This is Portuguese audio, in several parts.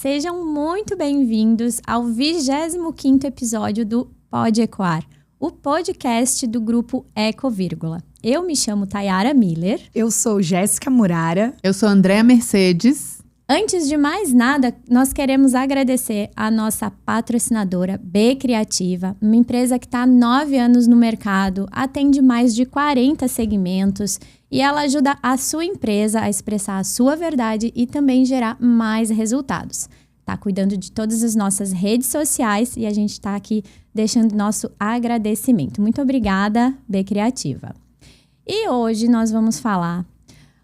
Sejam muito bem-vindos ao 25º episódio do Pode Ecoar, o podcast do grupo Eco Vírgula. Eu me chamo Tayara Miller. Eu sou Jéssica Murara. Eu sou Andréa Mercedes. Antes de mais nada, nós queremos agradecer a nossa patrocinadora B Criativa, uma empresa que está há 9 anos no mercado, atende mais de 40 segmentos e ela ajuda a sua empresa a expressar a sua verdade e também gerar mais resultados. Está cuidando de todas as nossas redes sociais e a gente está aqui deixando nosso agradecimento. Muito obrigada, B Criativa. E hoje nós vamos falar...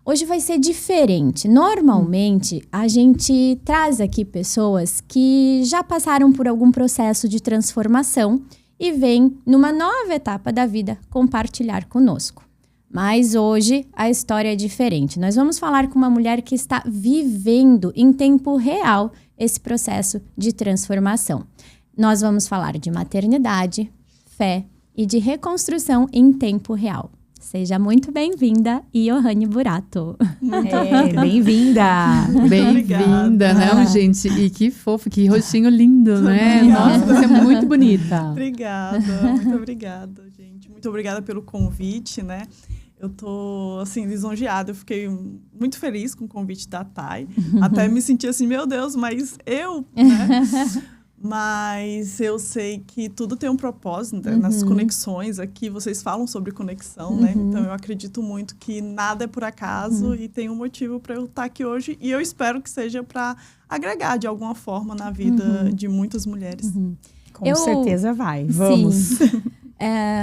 Hoje vai ser diferente. Normalmente, a gente traz aqui pessoas que já passaram por algum processo de transformação e vêm, numa nova etapa da vida, compartilhar conosco. Mas hoje, a história é diferente. Nós vamos falar com uma mulher que está vivendo em tempo real esse processo de transformação. Nós vamos falar de maternidade, fé e de reconstrução em tempo real. Seja muito bem-vinda, Iohane Burato. Bem-vinda! Bem-vinda, né, gente? E que fofo, que rostinho lindo, né? Nossa, você é muito bonita. Obrigada, muito obrigada, gente. Muito obrigada pelo convite, né? Eu tô, assim, lisonjeada. Eu fiquei muito feliz com o convite da Thay. Até me senti assim, meu Deus, mas eu, né? Mas eu sei que tudo tem um propósito, né? Nas conexões aqui, vocês falam sobre conexão, né? Então eu acredito muito que nada é por acaso e tem um motivo para eu estar aqui hoje. E eu espero que seja para agregar de alguma forma na vida de muitas mulheres. Com certeza vai. Vamos! Sim.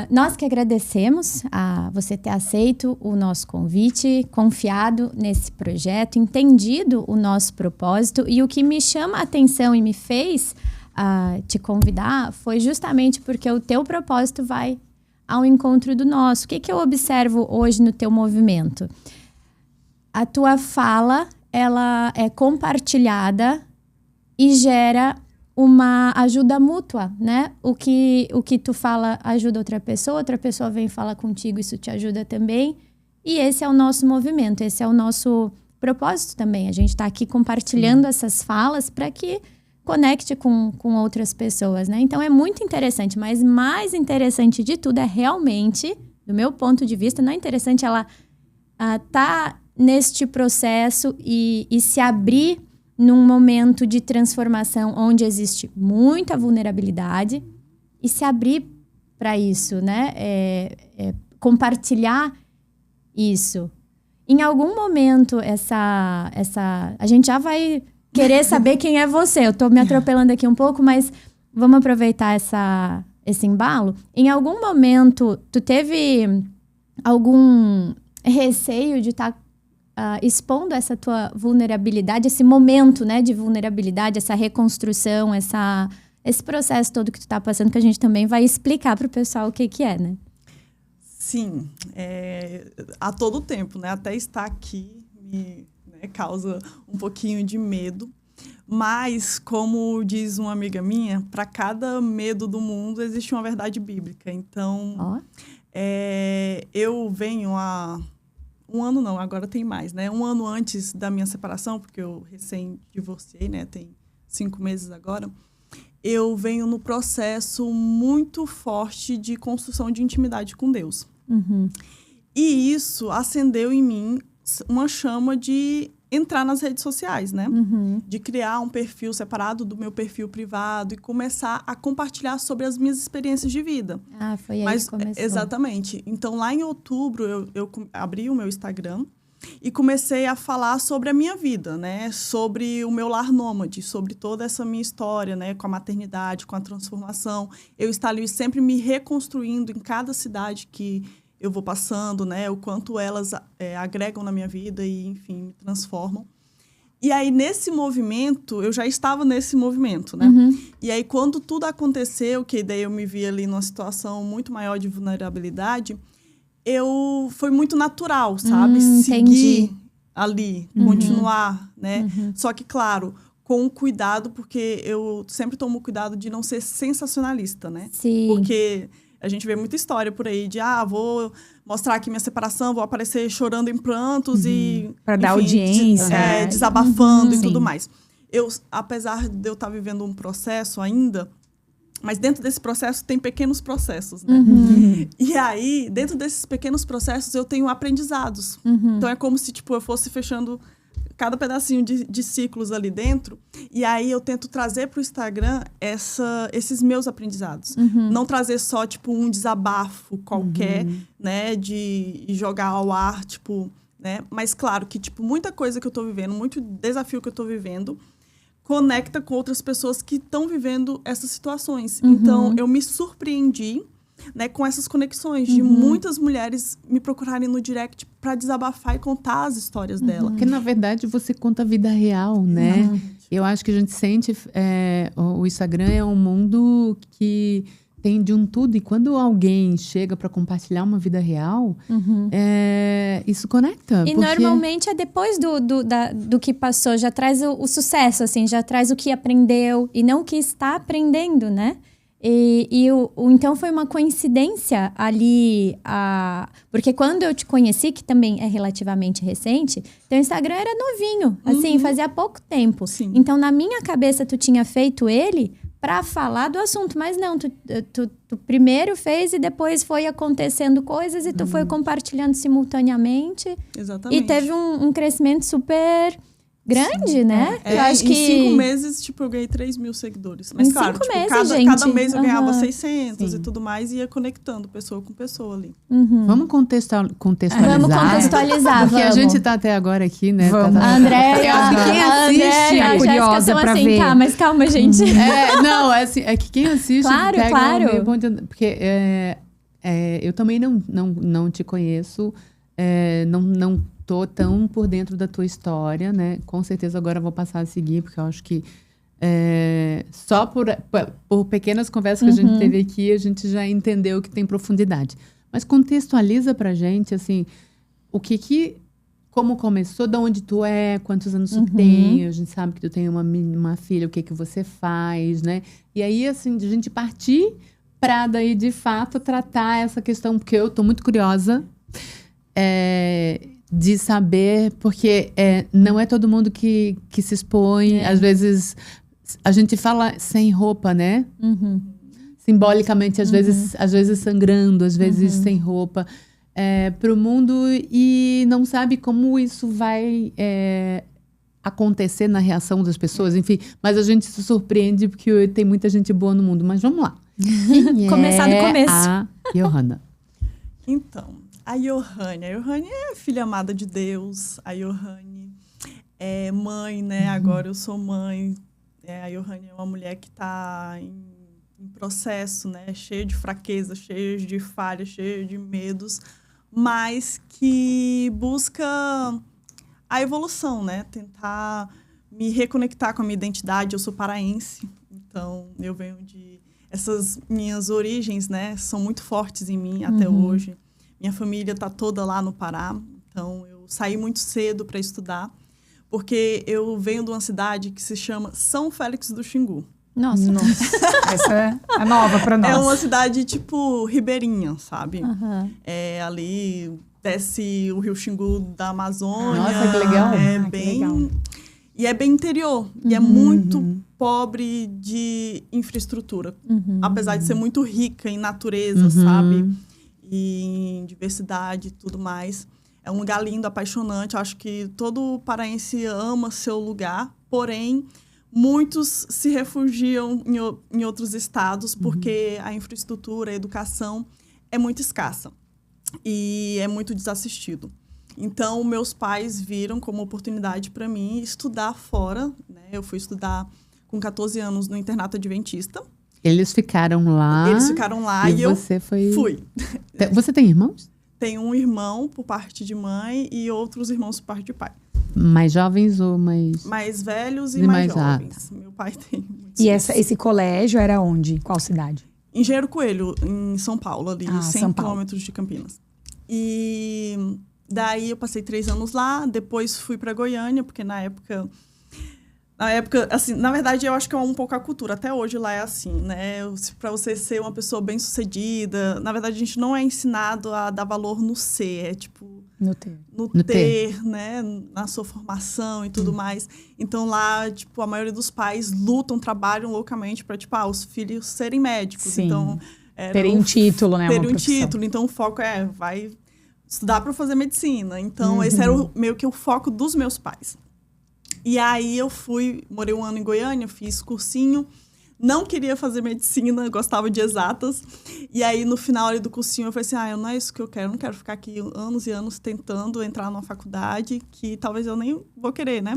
Nós que agradecemos a você ter aceito o nosso convite, confiado nesse projeto, entendido o nosso propósito. E o que me chama a atenção e me fez te convidar foi justamente porque o teu propósito vai ao encontro do nosso. O que eu observo hoje no teu movimento? A tua fala, ela é compartilhada e gera uma ajuda mútua, né? O que tu fala ajuda outra pessoa vem falar contigo, isso te ajuda também. E esse é o nosso movimento, esse é o nosso propósito também. A gente está aqui compartilhando essas falas para que conecte com outras pessoas, né? Então é muito interessante, mas mais interessante de tudo é realmente, do meu ponto de vista, não é interessante ela tá neste processo e se abrir num momento de transformação onde existe muita vulnerabilidade e se abrir para isso, né? Compartilhar isso. Em algum momento, a gente já vai querer saber quem é você. Eu tô me atropelando aqui um pouco, mas vamos aproveitar esse embalo. Em algum momento, tu teve algum receio de estar expondo essa tua vulnerabilidade, esse momento, né, de vulnerabilidade, essa reconstrução, esse processo todo que tu tá passando, que a gente também vai explicar pro pessoal o que é, né? Sim, a todo tempo, né? Até estar aqui me causa um pouquinho de medo. Mas, como diz uma amiga minha, para cada medo do mundo existe uma verdade bíblica. Então, eu venho um ano não, agora tem mais, né? Um ano antes da minha separação, porque eu recém-divorciei, né? Tem 5 meses agora. Eu venho no processo muito forte de construção de intimidade com Deus. E isso acendeu em mim uma chama de entrar nas redes sociais, né? De criar um perfil separado do meu perfil privado e começar a compartilhar sobre as minhas experiências de vida. Foi aí que começou. Exatamente. Então, lá em outubro, eu abri o meu Instagram e comecei a falar sobre a minha vida, né? Sobre o meu lar nômade, sobre toda essa minha história, né? Com a maternidade, com a transformação. Eu estar ali sempre me reconstruindo em cada cidade que eu vou passando, né? O quanto elas agregam na minha vida e, enfim, me transformam. E aí, nesse movimento, eu já estava nesse movimento, né? E aí, quando tudo aconteceu, que daí eu me vi ali numa situação muito maior de vulnerabilidade, foi muito natural, sabe? Seguir ali, continuar, né? Só que, claro, com cuidado, porque eu sempre tomo cuidado de não ser sensacionalista, né? Sim. Porque a gente vê muita história por aí de, vou mostrar aqui minha separação, vou aparecer chorando em prantos e... Para dar audiência. Desabafando e tudo mais. apesar de eu estar vivendo um processo ainda, mas dentro desse processo tem pequenos processos, né? E aí, dentro desses pequenos processos, eu tenho aprendizados. Então, é como se, tipo, eu fosse fechando cada pedacinho de ciclos ali dentro. E aí, eu tento trazer para o Instagram esses meus aprendizados. Não trazer só, tipo, um desabafo qualquer, né? De jogar ao ar, tipo, né? Mas, claro, que, tipo, muita coisa que eu tô vivendo, muito desafio que eu tô vivendo, conecta com outras pessoas que estão vivendo essas situações. Então, eu me surpreendi, né, com essas conexões de muitas mulheres me procurarem no direct para desabafar e contar as histórias dela. Porque, na verdade, você conta a vida real, né? Eu acho que a gente sente... o Instagram é um mundo que tem de um tudo. E quando alguém chega para compartilhar uma vida real, isso conecta. E normalmente é depois do que passou, já traz o sucesso, assim, já traz o que aprendeu e não o que está aprendendo, né? Então foi uma coincidência ali, porque quando eu te conheci, que também é relativamente recente, teu Instagram era novinho, assim, fazia pouco tempo. Sim. Então na minha cabeça tu tinha feito ele para falar do assunto, mas não, tu primeiro fez e depois foi acontecendo coisas e tu foi compartilhando simultaneamente. Exatamente. E teve um crescimento super grande, né? Eu acho em que 5 meses, tipo, eu ganhei 3 mil seguidores. Mas, Em claro, 5 tipo, meses, cada gente. mês eu ganhava Aham. 600 e tudo mais, e ia conectando pessoa com pessoa ali. Vamos contextualizar. Vamos contextualizar, Porque a vamos. gente tá até agora aqui, né? Vamos. A Andréia e a Quem assiste, Jéssica curiosa são pra assim, ver. tá, mas calma, gente. Não, é assim, é que quem assiste Claro, pega claro. meio ponto de- porque eu também não te conheço, não tô tão por dentro da tua história, né? Com certeza agora eu vou passar a seguir, porque eu acho que só por pequenas conversas que a gente teve aqui, a gente já entendeu que tem profundidade. Mas contextualiza pra gente, assim, como começou, de onde tu é, quantos anos tu tem, a gente sabe que tu tem uma filha, o que você faz, né? E aí, assim, de a gente partir pra daí, de fato, tratar essa questão, porque eu tô muito curiosa de saber, porque não é todo mundo que se expõe, às vezes a gente fala sem roupa, né? Simbolicamente, às vezes sangrando, às vezes sem roupa, pro mundo, e não sabe como isso vai acontecer na reação das pessoas, enfim. Mas a gente se surpreende porque tem muita gente boa no mundo. Mas vamos lá. Quem Começar do começo. A Johanna. Então, a Johanne é filha amada de Deus. A Johanne é mãe, né? Agora eu sou mãe. A Johanne é uma mulher que está em processo, né? Cheia de fraqueza, cheia de falhas, cheia de medos, mas que busca a evolução, né? Tentar me reconectar com a minha identidade. Eu sou paraense, então eu venho de... Essas minhas origens, né? São muito fortes em mim até hoje. Minha família está toda lá no Pará, então eu saí muito cedo para estudar, porque eu venho de uma cidade que se chama São Félix do Xingu. Nossa. Essa é nova pra nós. É uma cidade tipo ribeirinha, sabe? Aham. Ali desce o rio Xingu da Amazônia. Nossa, que legal. Que legal. E é bem interior. E é muito pobre de infraestrutura. Apesar de ser muito rica em natureza, sabe? E em diversidade e tudo mais. É um lugar lindo, apaixonante. Eu acho que todo paraense ama seu lugar. Porém, muitos se refugiam em outros estados porque a infraestrutura, a educação é muito escassa. E é muito desassistido. Então, meus pais viram como oportunidade para mim estudar fora, né? Eu fui estudar com 14 anos no internato adventista. Eles ficaram lá. Eles ficaram lá e eu você foi... fui. Você tem irmãos? Tenho um irmão por parte de mãe e outros irmãos por parte de pai. Mais jovens ou mais... Mais velhos e E mais mais jovens. Meu pai tem muitos. E esse colégio era onde? Qual cidade? Engenheiro Coelho, em São Paulo, ali, 100 São Paulo. quilômetros de Campinas. E daí eu passei 3 anos lá, depois fui para Goiânia, porque na época Na época, assim, na verdade, eu acho que é um pouco a cultura. Até hoje lá é assim, né? Para você ser uma pessoa bem-sucedida, na verdade, a gente não é ensinado a dar valor no ser. É tipo... No ter, né? Na sua formação e tudo mais. Então, lá, tipo, a maioria dos pais lutam, trabalham loucamente para, tipo, os filhos serem médicos. Sim. Então, terem um título, né? Terem um título. Então, o foco vai estudar para fazer medicina. Então, esse era meio que o foco dos meus pais. E aí eu morei 1 ano em Goiânia, fiz cursinho, não queria fazer medicina, gostava de exatas. E aí no final ali do cursinho eu falei assim, não é isso que eu quero, não quero ficar aqui anos e anos tentando entrar numa faculdade que talvez eu nem vou querer, né?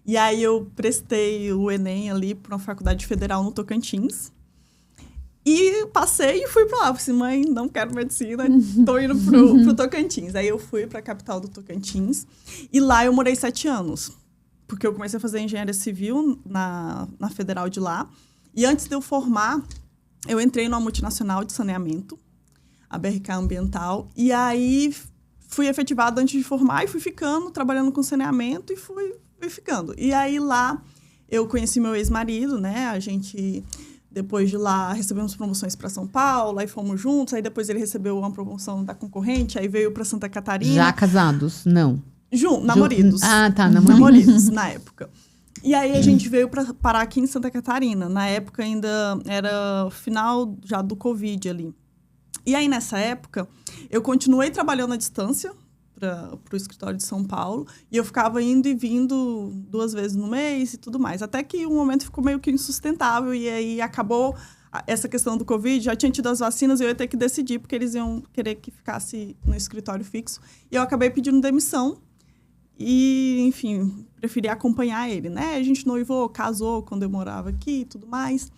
E aí eu prestei o Enem ali para uma faculdade federal no Tocantins. E passei e fui para lá. Falei assim, mãe, não quero medicina, tô indo pro Tocantins. Aí eu fui para a capital do Tocantins e lá eu morei 7 anos. Porque eu comecei a fazer engenharia civil na federal de lá. E antes de eu formar, eu entrei numa multinacional de saneamento, a BRK Ambiental. E aí fui efetivada antes de formar e fui ficando, trabalhando com saneamento e fui ficando. E aí lá eu conheci meu ex-marido, né? A gente, depois de lá, recebemos promoções para São Paulo, aí fomos juntos. Aí depois ele recebeu uma promoção da concorrente, aí veio para Santa Catarina. Já casados? Não. Namoridos. Ah, tá, namoridos na época. E aí a gente veio para parar aqui em Santa Catarina. Na época ainda era final já do Covid ali. E aí nessa época eu continuei trabalhando à distância para o escritório de São Paulo e eu ficava indo e vindo 2 vezes no mês e tudo mais. Até que um momento ficou meio que insustentável e aí acabou essa questão do Covid, já tinha tido as vacinas e eu ia ter que decidir porque eles iam querer que ficasse no escritório fixo. E eu acabei pedindo demissão. E, enfim, preferi acompanhar ele, né? A gente noivou, casou quando eu morava aqui e tudo mais.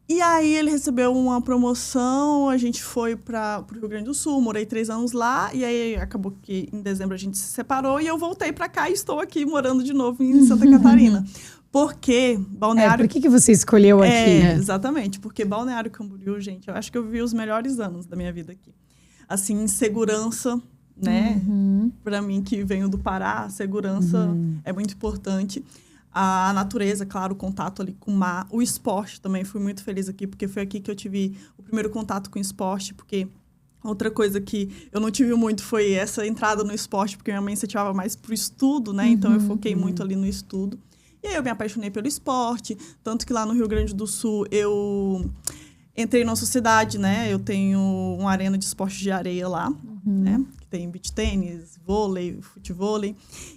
E aí ele recebeu uma promoção, a gente foi para o Rio Grande do Sul, morei 3 anos lá. E aí acabou que em dezembro a gente se separou e eu voltei para cá e estou aqui morando de novo em Santa Catarina. Porque Balneário... Por que você escolheu aqui? Exatamente, porque Balneário Camboriú, gente, eu acho que eu vivi os melhores anos da minha vida aqui. Assim, segurança... né? Para mim, que venho do Pará, a segurança é muito importante. A natureza, claro, o contato ali com o mar. O esporte também, fui muito feliz aqui, porque foi aqui que eu tive o primeiro contato com o esporte, porque outra coisa que eu não tive muito foi essa entrada no esporte, porque minha mãe incentivava mais pro estudo, né? Então, eu foquei muito ali no estudo. E aí, eu me apaixonei pelo esporte, tanto que lá no Rio Grande do Sul, eu... entrei numa sociedade, né? Eu tenho uma arena de esporte de areia lá, né? Que tem beach tênis, vôlei, futevôlei.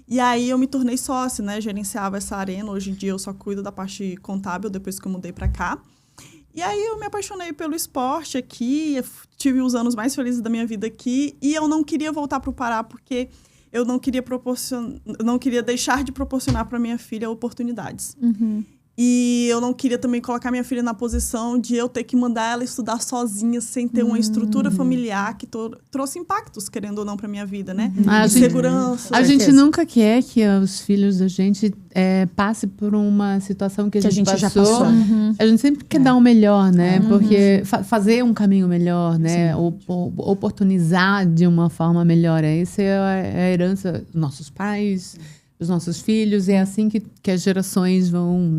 E aí eu me tornei sócia, né? Gerenciava essa arena. Hoje em dia eu só cuido da parte contábil depois que eu mudei para cá. E aí eu me apaixonei pelo esporte aqui, tive os anos mais felizes da minha vida aqui. E eu não queria voltar para o Pará porque eu não queria deixar de proporcionar para minha filha oportunidades. E eu não queria também colocar minha filha na posição de eu ter que mandar ela estudar sozinha, sem ter uma estrutura familiar que trouxe impactos, querendo ou não, para minha vida, né? Segurança. A gente nunca quer que os filhos da gente passe por uma situação que a gente já passou. A gente sempre quer dar o melhor, né? Porque fazer um caminho melhor, né? Oportunizar de uma forma melhor. Essa é a herança dos nossos pais, os nossos filhos, é assim que as gerações vão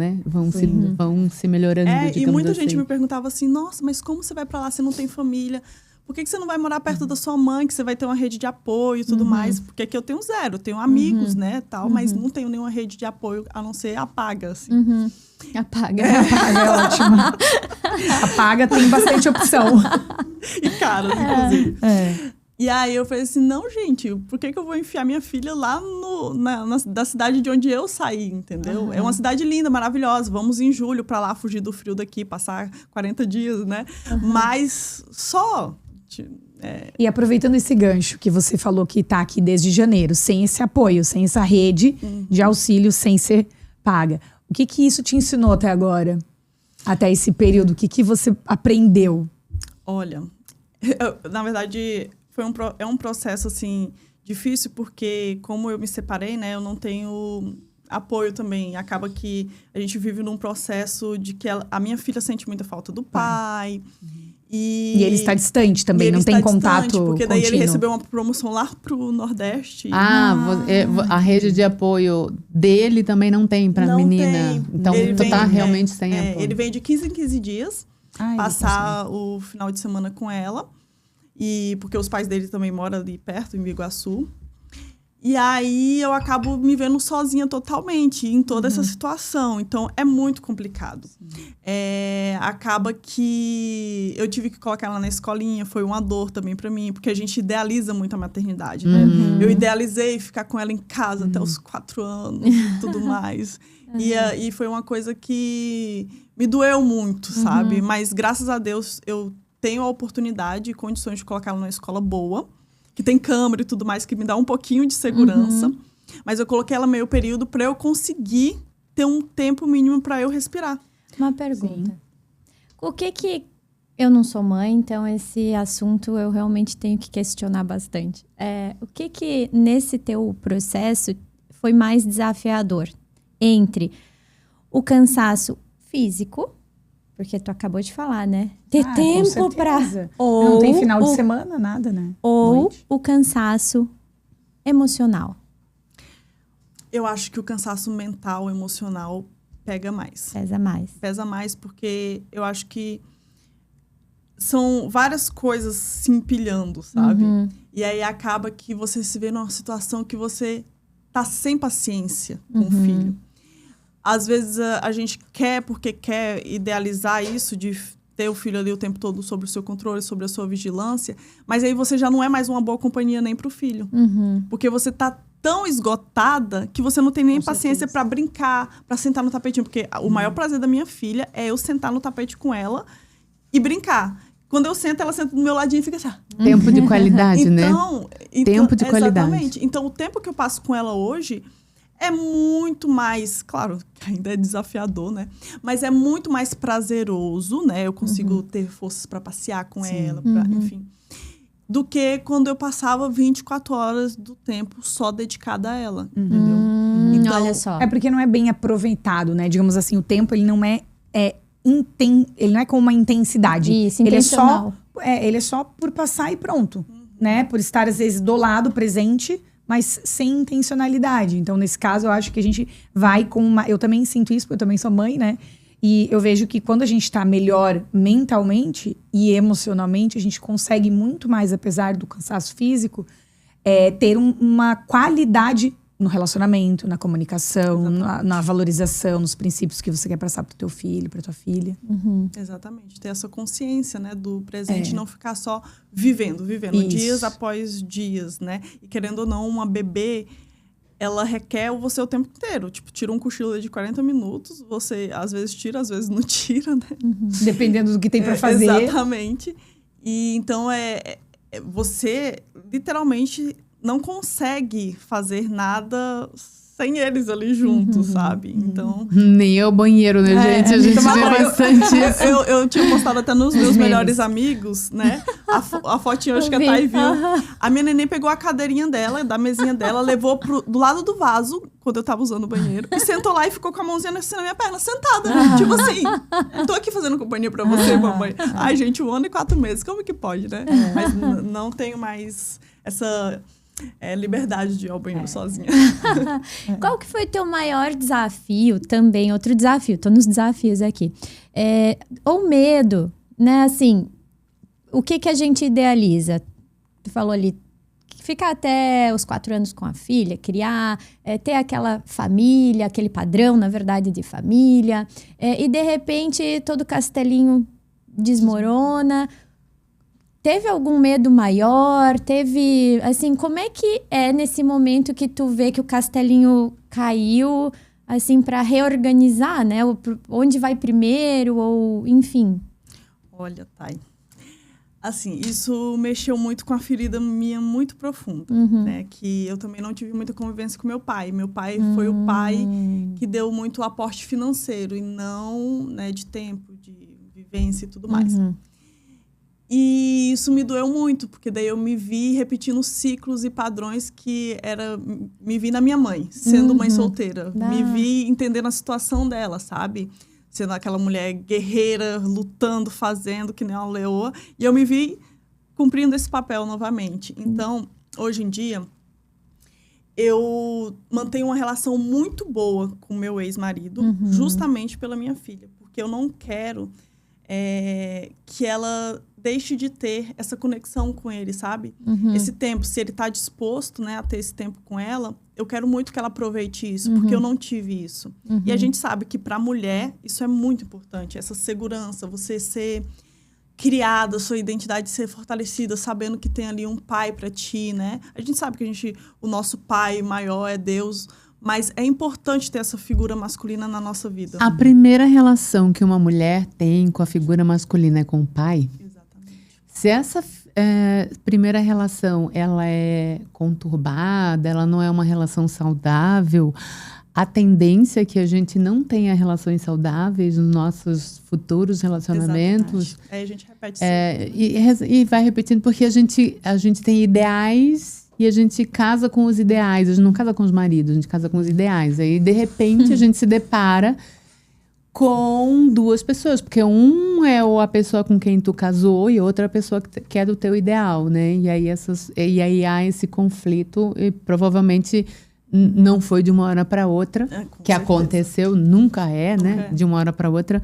se melhorando, e muita gente me perguntava assim, nossa, mas como você vai pra lá, você não tem família? Por que você não vai morar perto da sua mãe, que você vai ter uma rede de apoio e tudo mais? Porque aqui eu tenho 0, tenho amigos, né, tal, mas não tenho nenhuma rede de apoio, a não ser a Paga, assim. A Paga. A Paga é ótima. A Paga tem bastante opção. E caras, inclusive. E aí eu falei assim, não, gente, por que eu vou enfiar minha filha lá da cidade de onde eu saí, entendeu? É uma cidade linda, maravilhosa. Vamos em julho pra lá, fugir do frio daqui, passar 40 dias, né? Mas só... E aproveitando esse gancho que você falou que tá aqui desde janeiro, sem esse apoio, sem essa rede de auxílio, sem ser paga. O que isso te ensinou até agora? Até esse período? O que você aprendeu? Olha, na verdade... É um processo, assim, difícil, porque como eu me separei, né, eu não tenho apoio também. Acaba que a gente vive num processo de que a minha filha sente muita falta do pai. E ele está distante também, não tem contato porque daí contínuo. ele recebeu uma promoção lá pro Nordeste. A rede de apoio dele também não tem pra menina. Tem. Então, tu tá realmente sem apoio. Ele vem de 15 em 15 dias, passar o final de semana com ela. E porque os pais dele também moram ali perto, em Biguaçu. E aí eu acabo me vendo sozinha totalmente em toda essa situação. Então é muito complicado. Acaba que eu tive que colocar ela na escolinha, foi uma dor também pra mim, porque a gente idealiza muito a maternidade, né? Eu idealizei ficar com ela em casa até os 4 anos e tudo mais. E foi uma coisa que me doeu muito, sabe? Mas graças a Deus eu tenho a oportunidade e condições de colocar ela numa escola boa, que tem câmera e tudo mais, que me dá um pouquinho de segurança. Mas eu coloquei ela meio período para eu conseguir ter um tempo mínimo para eu respirar. Uma pergunta. O que eu não sou mãe, então esse assunto eu realmente tenho que questionar bastante. O que nesse teu processo foi mais desafiador? Entre o cansaço físico, porque tu acabou de falar, né? Ter tempo pra... Não tem final de semana, nada, né? Ou o cansaço emocional. Eu acho que o cansaço mental, emocional, pega mais. Pesa mais. Pesa mais porque eu acho que são várias coisas se empilhando, sabe? E aí acaba que você se vê numa situação que você tá sem paciência com o filho. Às vezes a gente quer, porque quer idealizar isso de ter o filho ali o tempo todo sob o seu controle, sobre a sua vigilância, mas aí você já não é mais uma boa companhia nem pro filho. Porque você tá tão esgotada que você não tem nem paciência para brincar, para sentar no tapetinho. Porque o maior prazer da minha filha é eu sentar no tapete com ela e brincar. Quando eu sento, ela senta do meu ladinho e fica assim. Tempo de qualidade, né? Tempo de qualidade. Exatamente. Então, o tempo que eu passo com ela hoje é muito mais, claro, ainda é desafiador, né? Mas é muito mais prazeroso, né? Eu consigo ter forças para passear com ela, enfim. Do que quando eu passava 24 horas do tempo só dedicada a ela, entendeu? Então, olha só. É porque não é bem aproveitado, né? Digamos assim, o tempo, ele não é ele não é com uma intensidade. Isso, intencional. Ele é só por passar e pronto, né? Por estar, às vezes, do lado, presente, mas sem intencionalidade. Então, nesse caso, eu acho que a gente vai com uma... Eu também sinto isso, porque eu também sou mãe, né? E eu vejo que quando a gente tá melhor mentalmente e emocionalmente, a gente consegue muito mais, apesar do cansaço físico, ter uma qualidade no relacionamento, na comunicação, na valorização, nos princípios que você quer passar pro teu filho, pra tua filha. Exatamente. Ter essa consciência, né, do presente, não ficar só vivendo Isso. dias após dias, né? E querendo ou não, uma bebê, ela requer você o tempo inteiro. Tipo, tira um cochilo de 40 minutos, você às vezes tira, às vezes não tira, né? Dependendo do que tem pra fazer. Exatamente. E então, você literalmente não consegue fazer nada sem eles ali juntos, sabe? Então... Nem é o banheiro, né, gente? A gente vê bastante isso. Eu tinha postado até nos meus melhores amigos, né? A fotinha, acho que a Thay viu. A minha neném pegou a cadeirinha dela, da mesinha dela, levou do lado do vaso, quando eu tava usando o banheiro, e sentou lá e ficou com a mãozinha assim na minha perna, sentada. Tipo assim, tô aqui fazendo companhia pra você, mamãe. Ai, gente, 1 ano e 4 meses, como que pode, né? Mas não tenho mais essa... liberdade de ir ao banheiro sozinha. Qual que foi o teu maior desafio também? Outro desafio, tô nos desafios aqui. Ou medo, né? Assim, o que a gente idealiza? Tu falou ali, ficar até os 4 anos com a filha, criar, ter aquela família, aquele padrão, na verdade, de família. E, de repente, todo castelinho desmorona. Teve algum medo maior? Teve, assim, como é que é nesse momento que tu vê que o castelinho caiu, assim, para reorganizar, né? Onde vai primeiro, ou enfim. Olha, Thay, assim, isso mexeu muito com a ferida minha muito profunda, né? Que eu também não tive muita convivência com meu pai. Meu pai foi o pai que deu muito aporte financeiro e não, né, de tempo, de vivência e tudo mais. E isso me doeu muito, porque daí eu me vi repetindo ciclos e padrões que me vi na minha mãe, sendo mãe solteira. Me vi entendendo a situação dela, sabe? sendo aquela mulher guerreira, lutando, fazendo, que nem uma leoa. E eu me vi cumprindo esse papel novamente. Então, hoje em dia, eu mantenho uma relação muito boa com meu ex-marido, justamente pela minha filha. Porque eu não quero que ela deixe de ter essa conexão com ele, sabe? Esse tempo, se ele está disposto, né, a ter esse tempo com ela, eu quero muito que ela aproveite isso, porque eu não tive isso. E a gente sabe que para a mulher isso é muito importante, essa segurança, você ser criada, sua identidade ser fortalecida, sabendo que tem ali um pai para ti, né? A gente sabe que o nosso pai maior é Deus, mas é importante ter essa figura masculina na nossa vida. A primeira relação que uma mulher tem com a figura masculina é com o pai. Exatamente. Se essa primeira relação ela é conturbada, ela não é uma relação saudável, a tendência é que a gente não tenha relações saudáveis nos nossos futuros relacionamentos. Exatamente. Aí a gente repete isso. E vai repetindo porque a gente tem ideais e a gente casa com os ideais. A gente não casa com os maridos, a gente casa com os ideais. Aí, de repente, a gente se depara com duas pessoas. Porque um é a pessoa com quem tu casou e outra é a pessoa que é do teu ideal, né? E aí há esse conflito e provavelmente não foi de uma hora para outra. Que certeza. Aconteceu, nunca é, né? De uma hora para outra.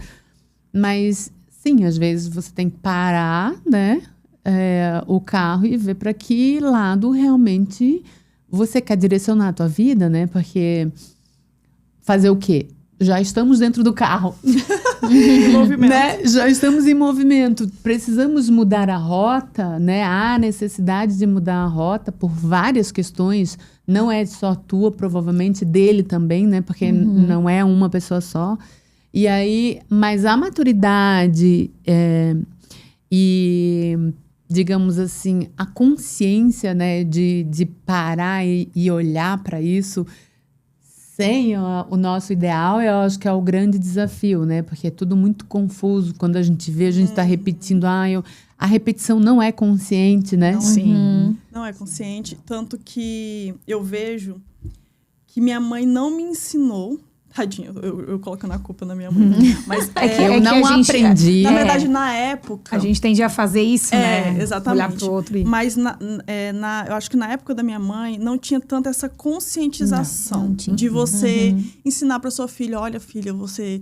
Mas, sim, às vezes você tem que parar, né? O carro e ver para que lado realmente você quer direcionar a tua vida, né? Porque fazer o quê? Já estamos dentro do carro. Em movimento. Né? Já estamos em movimento. Precisamos mudar a rota, né? Há necessidade de mudar a rota por várias questões. Não é só tua, provavelmente dele também, né? Porque não é uma pessoa só. E aí, mas a maturidade e, digamos assim, a consciência, né, de parar e olhar para isso sem o nosso ideal, eu acho que é o grande desafio, né? Porque é tudo muito confuso. Quando a gente vê, a gente está repetindo. A repetição não é consciente, né? Sim. Não é consciente. Tanto que eu vejo que minha mãe não me ensinou. Tadinho, eu colocando a culpa na minha mãe. Mas eu não aprendi. Na verdade, na época... A gente tende a fazer isso, né? Exatamente. Olhar pro outro e... Mas eu acho que na época da minha mãe, não tinha tanto essa conscientização não tinha. de você ensinar para sua filha, olha, filha, você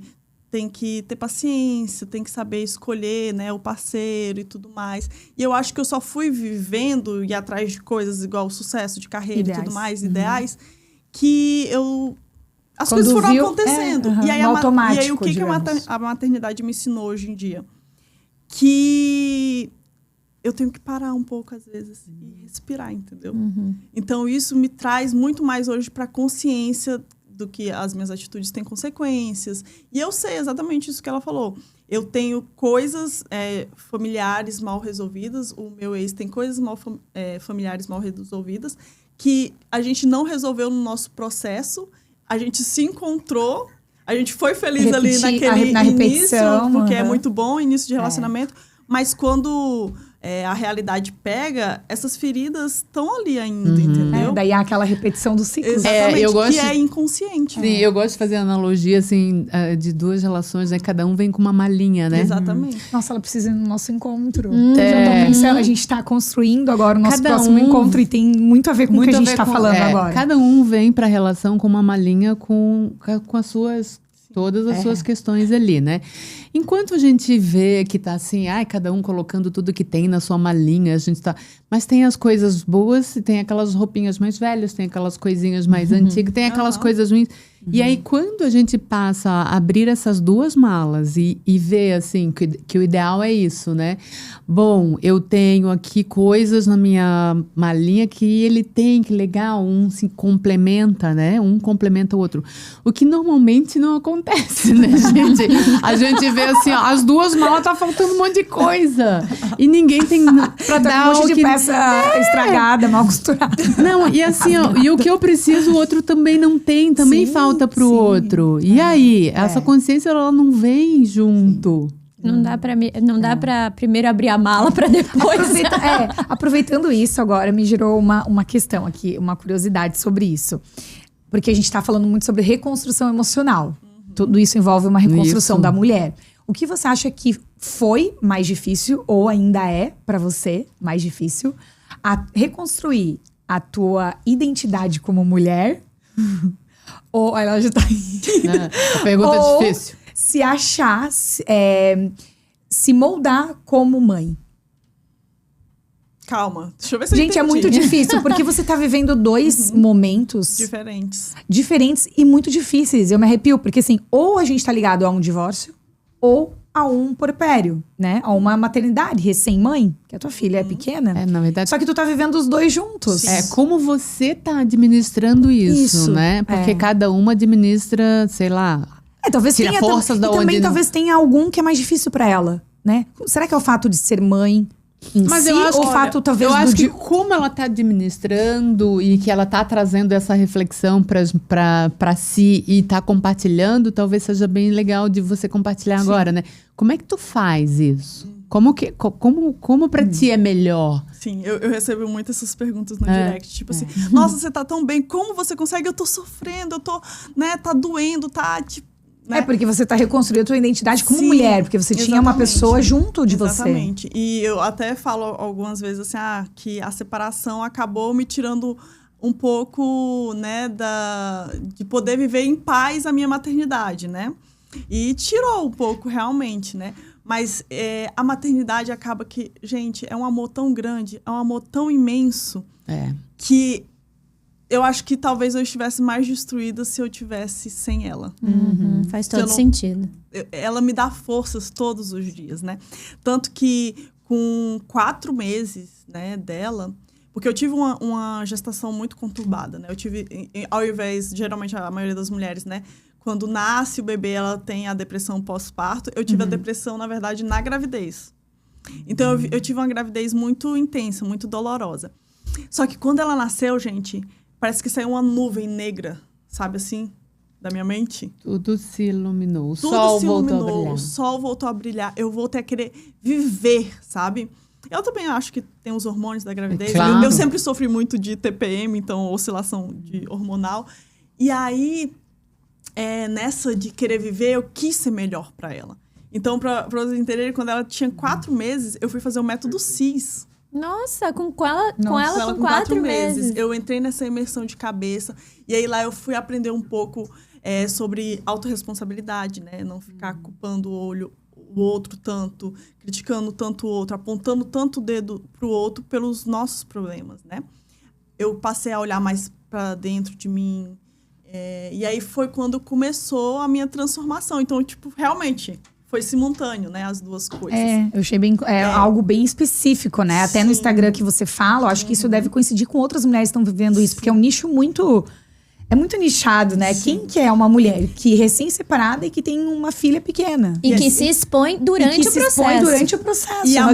tem que ter paciência, tem que saber escolher, né, o parceiro e tudo mais. E eu acho que eu só fui vivendo e atrás de coisas igual o sucesso de carreira e tudo mais, ideais, que as coisas foram acontecendo. E aí, o que a maternidade me ensinou hoje em dia? Que eu tenho que parar um pouco, às vezes, e respirar, entendeu? Então, isso me traz muito mais hoje para a consciência do que as minhas atitudes têm consequências. E eu sei exatamente isso que ela falou. Eu tenho coisas familiares mal resolvidas, o meu ex tem coisas familiares mal resolvidas, que a gente não resolveu no nosso processo. A gente se encontrou, a gente foi feliz ali naquele início, porque é muito bom o início de relacionamento, mas quando a realidade pega, essas feridas estão ali ainda, entendeu? Daí há aquela repetição do ciclo. Exatamente, que é inconsciente. Sim, eu gosto de fazer analogia, assim, de duas relações, né? Cada um vem com uma malinha, né? Exatamente. Nossa, ela precisa ir no nosso encontro. Já tô pensando, a gente tá construindo agora o nosso próximo encontro e tem muito a ver com o que a gente tá falando agora. Cada um vem pra relação com uma malinha com as suas... Todas as suas questões ali, né? Enquanto a gente vê que tá assim, cada um colocando tudo que tem na sua malinha, a gente tá... Mas tem as coisas boas, tem aquelas roupinhas mais velhas, tem aquelas coisinhas mais antigas, tem aquelas coisas ruins. E aí, quando a gente passa a abrir essas duas malas e ver, assim, que o ideal é isso, né? Bom, eu tenho aqui coisas na minha malinha que ele tem, que legal, um se complementa, né? Um complementa o outro. O que normalmente não acontece, né, gente? A gente vê assim, ó, as duas malas tá faltando um monte de coisa. E ninguém tem pra dar um monte de peça estragada, mal costurada. Não, e assim, ó, e o que eu preciso, o outro também não tem, também falta pro outro. E aí, essa consciência, ela não vem junto. Não dá pra primeiro abrir a mala pra depois. Aproveitando isso agora, me gerou uma questão aqui, uma curiosidade sobre isso. Porque a gente tá falando muito sobre reconstrução emocional. Tudo isso envolve uma reconstrução Isso. da mulher. O que você acha que foi mais difícil, ou ainda é pra você mais difícil, a reconstruir a tua identidade como mulher? Ou ela já tá A pergunta é difícil. se achar, se moldar como mãe. Calma, deixa eu ver se eu Gente, é entendi. muito difícil, porque você tá vivendo dois momentos Diferentes. e muito difíceis. Eu me arrepio, porque assim, ou a gente tá ligado a um divórcio, ou a um puerpério, né? A uma maternidade, recém-mãe, que a tua filha é pequena. Na verdade, Só que tu tá vivendo os dois juntos. como você tá administrando isso, né? Porque é. cada uma administra, sei lá. Talvez Tira tenha forças da e também onde talvez tenha algum que é mais difícil pra ela, né? Será que é o fato de ser mãe em Mas si, eu acho, ou o fato talvez eu acho do que como ela tá administrando e que ela tá trazendo essa reflexão pra si e tá compartilhando, talvez seja bem legal de você compartilhar agora, né? Como é que tu faz isso? Como pra ti é melhor? Sim, eu recebo muito essas perguntas no direct. Tipo assim, nossa, você tá tão bem, como você consegue? Eu tô sofrendo, eu tô, né, tá doendo, tá, tipo... Né? porque você tá reconstruindo a tua identidade como Sim, mulher, porque você tinha uma exatamente. pessoa junto de Exatamente. E eu até falo algumas vezes assim, que a separação acabou me tirando um pouco, né, de poder viver em paz a minha maternidade, né? E tirou um pouco, realmente, né? Mas a maternidade acaba que, gente, é um amor tão grande, é um amor tão imenso, que eu acho que talvez eu estivesse mais destruída se eu tivesse sem ela. Faz todo sentido. Ela me dá forças todos os dias, né? Tanto que com 4 meses, né, dela... Porque eu tive uma gestação muito conturbada, né? Eu tive, ao invés, geralmente a maioria das mulheres, né? Quando nasce o bebê, ela tem a depressão pós-parto. Eu tive a depressão, na verdade, na gravidez. Então, eu tive uma gravidez muito intensa, muito dolorosa. Só que quando ela nasceu, gente... Parece que saiu uma nuvem negra, sabe assim, da minha mente. Tudo se iluminou, o Tudo sol se voltou a iluminou, brilhar. o sol voltou a brilhar. Eu voltei a querer viver, sabe? Eu também acho que tem os hormônios da gravidez. Claro. Eu sempre sofri muito de TPM, então oscilação hormonal. E aí, nessa de querer viver, eu quis ser melhor para ela. Então, para vocês entenderem, quando ela tinha 4 meses, eu fui fazer o método CIS. Nossa, com ela com 4 meses. Eu entrei nessa imersão de cabeça. E aí lá eu fui aprender um pouco sobre autorresponsabilidade, né? Não ficar culpando o outro tanto, criticando tanto o outro, apontando tanto o dedo pro outro pelos nossos problemas, né? Eu passei a olhar mais para dentro de mim. E aí foi quando começou a minha transformação. Então, tipo, realmente... Foi simultâneo, né? As duas coisas. Eu achei algo bem específico, né? Até no Instagram que você fala, eu acho que isso deve coincidir com outras mulheres que estão vivendo isso. Porque é um nicho muito... É muito nichado, né? Sim. Quem que é uma mulher que recém-separada e que tem uma filha pequena? E que se expõe durante o processo. E a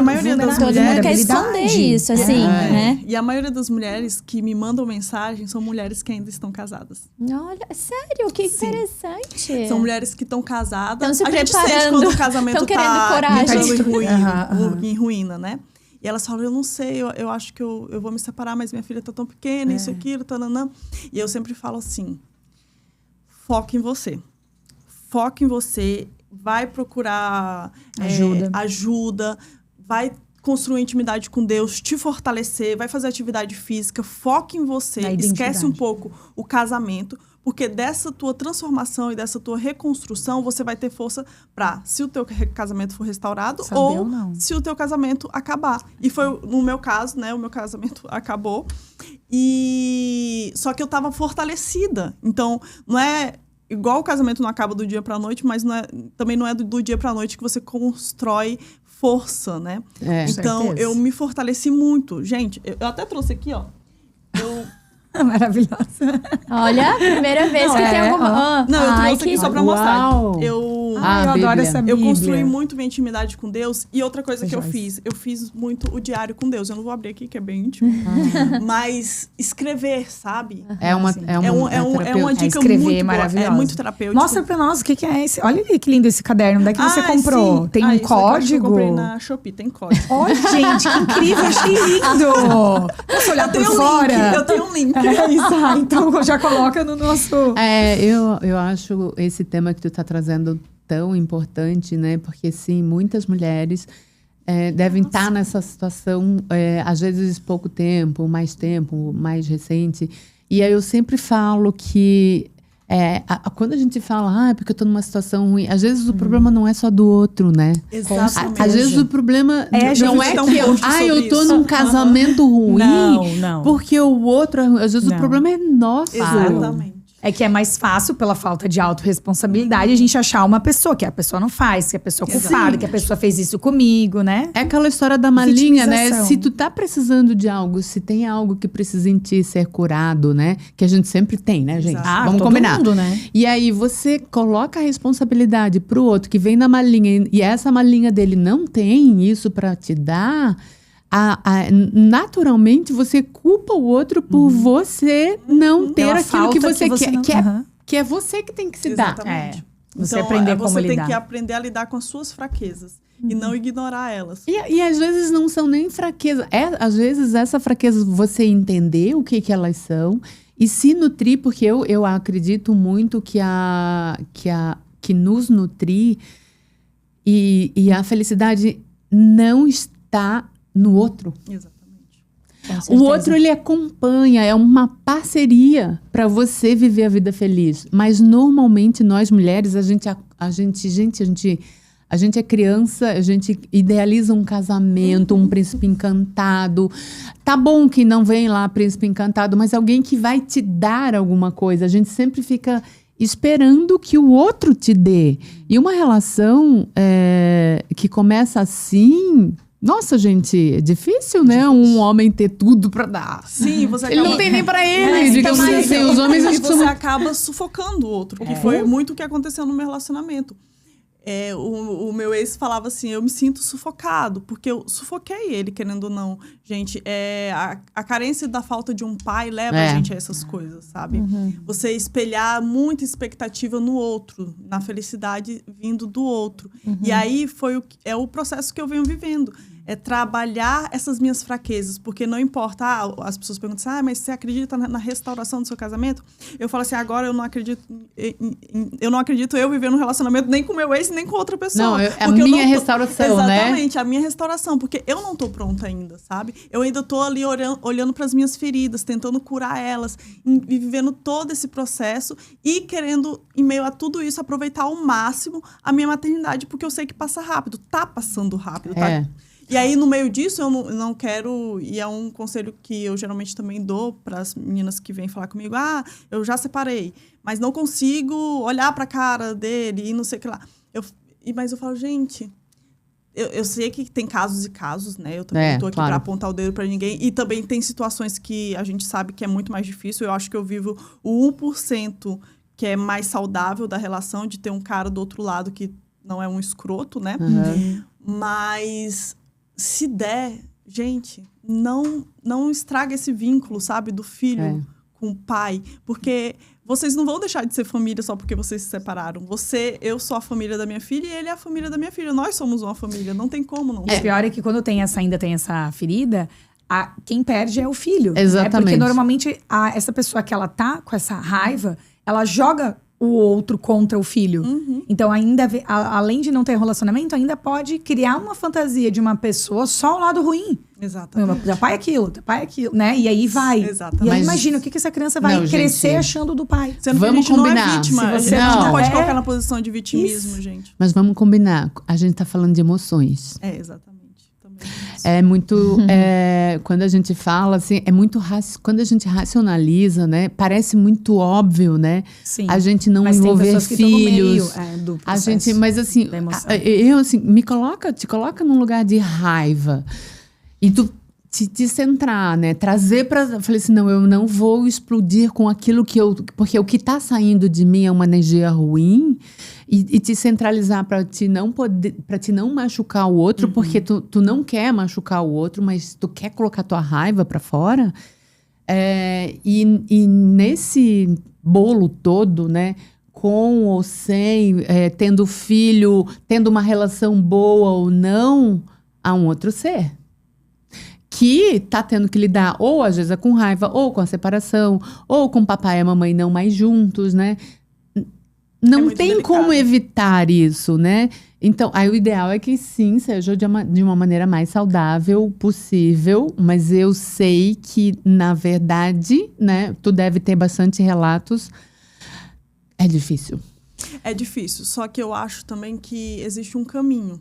maioria das Todo mundo quer esconder vulnerabilidade. isso, assim, né? E a maioria das mulheres que me mandam mensagem são mulheres que ainda estão casadas. Olha, sério, que Sim. interessante. São mulheres que estão casadas. Estão se a gente sente preparando. quando o casamento Estão querendo tá coragem. entrando em ruína, né? E elas falam, eu não sei, eu acho que eu vou me separar, mas minha filha tá tão pequena, isso, aquilo, tananã. E eu sempre falo assim, foca em você. Foca em você, vai procurar ajuda, vai construir intimidade com Deus, te fortalecer, vai fazer atividade física, foca em você, esquece um pouco o casamento, porque dessa tua transformação e dessa tua reconstrução, você vai ter força para, se o teu casamento for restaurado, ou se o teu casamento acabar. E foi no meu caso, né? O meu casamento acabou. Só que eu tava fortalecida. Então, não é... Igual o casamento não acaba do dia pra noite, mas também não é do dia pra noite que você constrói força, né? Então, eu me fortaleci muito. Gente, eu até trouxe aqui, ó. Maravilhosa. Olha, primeira vez que tem alguma... Não, eu trouxe aqui só pra mostrar. Uau. eu eu adoro essa Bíblia. Eu construí muito minha intimidade com Deus. E outra coisa que eu fiz muito o diário com Deus. Eu não vou abrir aqui, que é bem íntimo. Mas escrever, sabe? É uma dica escrever muito maravilhosa. boa. É muito terapêutico. Mostra pra nós o que é esse. Olha ali que lindo esse caderno. Onde é que você comprou? Sim. Tem um isso código? Eu comprei na Shopee, tem código. Olha, gente, que incrível. Achei lindo. Posso olhar por fora? Eu tenho um link. Então já coloca no nosso... Eu acho esse tema que tu tá trazendo tão importante, né? Porque, sim, muitas mulheres devem estar nessa situação, às vezes pouco tempo, mais recente. E aí eu sempre falo que quando a gente fala, porque eu tô numa situação ruim, às vezes o problema não é só do outro, né? Exatamente. Às vezes o problema não é que eu tô num casamento ruim, não. porque o outro é ruim. Às vezes o problema é nosso. Exatamente. É que é mais fácil, pela falta de autorresponsabilidade, a gente achar uma pessoa, que a pessoa não faz, que a pessoa é culpada, que a pessoa fez isso comigo, né? É aquela história da malinha, né? Vitimização. Se tu tá precisando de algo, se tem algo que precisa em ti ser curado, né? Que a gente sempre tem, né, gente? Exato. Vamos todo combinar. mundo, né? E aí você coloca a responsabilidade pro outro que vem na malinha e essa malinha dele não tem isso pra te dar, naturalmente você culpa o outro por você não ter Pela aquilo que falta você quer. não... Que é você que tem que se dar. Exatamente. Você Então, aprender como você lidar. tem que aprender a lidar com as suas fraquezas e não ignorar elas. E às vezes não são nem fraquezas. Às vezes essa fraqueza você entender o que elas são e se nutrir, porque eu acredito muito que nos nutrir e a felicidade não está no outro. Exatamente. O outro, ele acompanha, é uma parceria para você viver a vida feliz. Mas normalmente nós mulheres, a gente é criança, a gente idealiza um casamento, um príncipe encantado. Tá bom que não vem lá príncipe encantado, mas alguém que vai te dar alguma coisa. A gente sempre fica esperando que o outro te dê. E uma relação que começa assim... Nossa, gente, é difícil, né? Um homem ter tudo pra dar. Sim, você acaba... Ele não tem nem pra ele, digamos assim. Os homens e você acaba sufocando o outro. Que foi muito o que aconteceu no meu relacionamento. O meu ex falava assim, eu me sinto sufocado, porque eu sufoquei ele, querendo ou não. Gente, a carência da falta de um pai leva a gente a essas coisas, sabe? Você espelhar muita expectativa no outro, na felicidade vindo do outro. E aí é o processo que eu venho vivendo. É trabalhar essas minhas fraquezas, porque não importa, as pessoas perguntam assim, mas você acredita na restauração do seu casamento? Eu falo assim, agora eu não acredito eu viver num relacionamento nem com meu ex, nem com outra pessoa. Não, a minha restauração, né? Exatamente, a minha restauração, porque eu não tô pronta ainda, sabe? Eu ainda tô ali olhando para as minhas feridas, tentando curar elas, e vivendo todo esse processo e querendo, em meio a tudo isso, aproveitar ao máximo a minha maternidade, porque eu sei que passa rápido, tá passando rápido, tá? E aí, no meio disso, eu não quero... E é um conselho que eu geralmente também dou para as meninas que vêm falar comigo. Eu já separei, mas não consigo olhar para a cara dele e não sei o que lá. Mas eu falo, gente... Eu sei que tem casos e casos, né? Eu também não tô aqui para apontar o dedo para ninguém. E também tem situações que a gente sabe que é muito mais difícil. Eu acho que eu vivo o 1% que é mais saudável da relação, de ter um cara do outro lado que não é um escroto, né? Mas... Se der, gente, não estraga esse vínculo, sabe? Do filho com o pai. Porque vocês não vão deixar de ser família só porque vocês se separaram. Eu sou a família da minha filha e ele é a família da minha filha. Nós somos uma família, não tem como não. O pior é que quando ainda tem essa ferida, quem perde é o filho. Exatamente. Porque normalmente essa pessoa que ela tá com essa raiva, ela joga o outro contra o filho. Então, ainda além de não ter relacionamento, ainda pode criar uma fantasia de uma pessoa só o lado ruim. Exatamente. Teu pai é aquilo, né? E aí vai. Exatamente. E aí imagina o que essa criança vai crescer achando do pai. Sendo vamos que a gente combinar. Não é vítima. Se você não pode colocar na posição de vitimismo, gente. Mas vamos combinar. A gente tá falando de emoções. Exatamente. É muito... quando a gente fala, assim, é muito... Quando a gente racionaliza, né? Parece muito óbvio, né? Sim. A gente não mas envolver tem filhos. Que estão no meio, do a gente, mas assim, da emoção. te coloca num lugar de raiva. E tu te centrar, né? Trazer pra... Eu falei assim, não, eu não vou explodir com aquilo que eu... Porque o que tá saindo de mim é uma energia ruim. E te centralizar para te não machucar o outro, porque tu não quer machucar o outro, mas tu quer colocar tua raiva para fora. E nesse bolo todo, né? Com ou sem, tendo filho, tendo uma relação boa ou não, há um outro ser. Que tá tendo que lidar, ou às vezes é com raiva, ou com a separação, ou com papai e a mamãe não mais juntos, né? Não tem delicado. Como evitar isso, né? Então, aí o ideal é que sim, seja de uma maneira mais saudável possível, mas eu sei que, na verdade, né, tu deve ter bastante relatos. É difícil. É difícil, só que eu acho também que existe um caminho.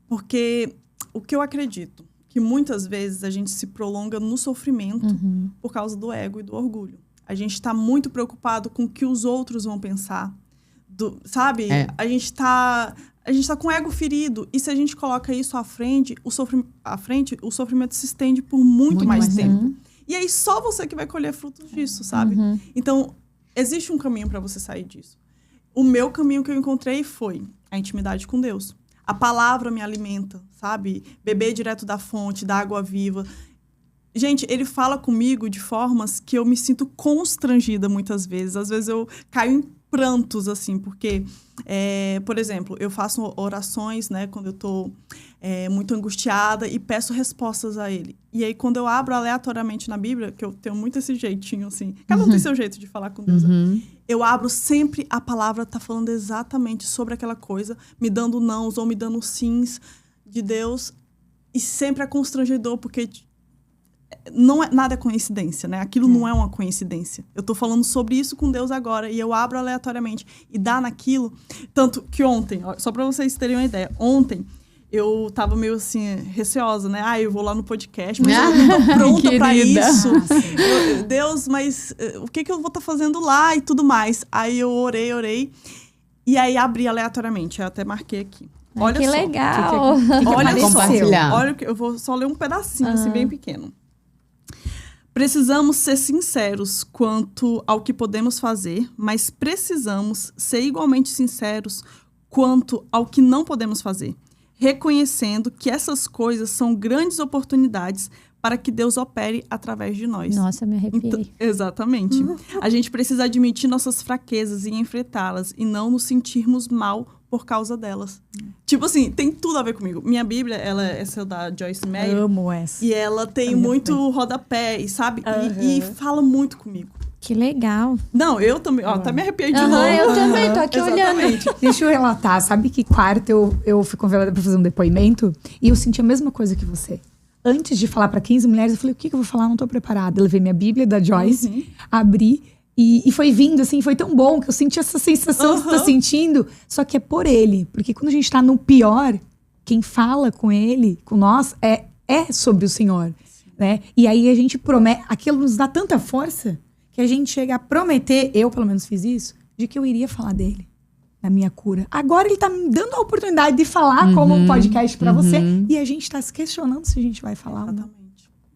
Porque o que eu acredito, que muitas vezes a gente se prolonga no sofrimento por causa do ego e do orgulho. A gente está muito preocupado com o que os outros vão pensar. Sabe? A gente tá com o ego ferido. E se a gente coloca isso à frente, o sofrimento se estende por muito mais tempo. E aí só você que vai colher frutos disso, sabe? Então, existe um caminho para você sair disso. O meu caminho que eu encontrei foi a intimidade com Deus. A palavra me alimenta, sabe? Beber direto da fonte, da água viva. Gente, ele fala comigo de formas que eu me sinto constrangida muitas vezes. Às vezes eu caio em prantos, assim, porque, por exemplo, eu faço orações, né, quando eu tô muito angustiada e peço respostas a ele. E aí, quando eu abro aleatoriamente na Bíblia, que eu tenho muito esse jeitinho, assim, cada um tem seu jeito de falar com Deus, né? Eu abro sempre, a palavra tá falando exatamente sobre aquela coisa, me dando nãos ou me dando sims de Deus, e sempre é constrangedor, porque nada é coincidência, né? Aquilo não é uma coincidência. Eu tô falando sobre isso com Deus agora, e eu abro aleatoriamente e dá naquilo. Tanto que ontem, só pra vocês terem uma ideia, ontem eu tava meio assim, receosa, né? Eu vou lá no podcast, mas eu não tô pronta pra isso. Deus, mas o que eu vou estar fazendo lá e tudo mais? Aí eu orei, e aí abri aleatoriamente, eu até marquei aqui. Olha que só. legal! Olha compartilhar. Olha, eu vou só ler um pedacinho, assim, bem pequeno. Precisamos ser sinceros quanto ao que podemos fazer, mas precisamos ser igualmente sinceros quanto ao que não podemos fazer, reconhecendo que essas coisas são grandes oportunidades para que Deus opere através de nós. Nossa, me arrepiei. Então, exatamente. A gente precisa admitir nossas fraquezas e enfrentá-las e não nos sentirmos mal por causa delas. Tipo assim, tem tudo a ver comigo. Minha Bíblia, essa é da Joyce Meyer. Amo essa. E ela tem muito rodapé, sabe? E fala muito comigo. Que legal. Não, eu também. Até me arrepiei de novo. Eu também, tô aqui olhando. Deixa eu relatar. Sabe que quarta eu fui convidada pra fazer um depoimento e eu senti a mesma coisa que você. Antes de falar pra 15 mulheres, eu falei, o que eu vou falar? Não tô preparada. Eu levei minha Bíblia da Joyce, abri e foi vindo, assim, foi tão bom que eu senti essa sensação que você tá sentindo. Só que é por ele. Porque quando a gente tá no pior, quem fala com ele, com nós, é sobre o Senhor. Né? E aí a gente promete, aquilo nos dá tanta força que a gente chega a prometer, eu pelo menos fiz isso, de que eu iria falar dele, da minha cura. Agora ele tá me dando a oportunidade de falar como um podcast pra você, e a gente tá se questionando se a gente vai falar ou não.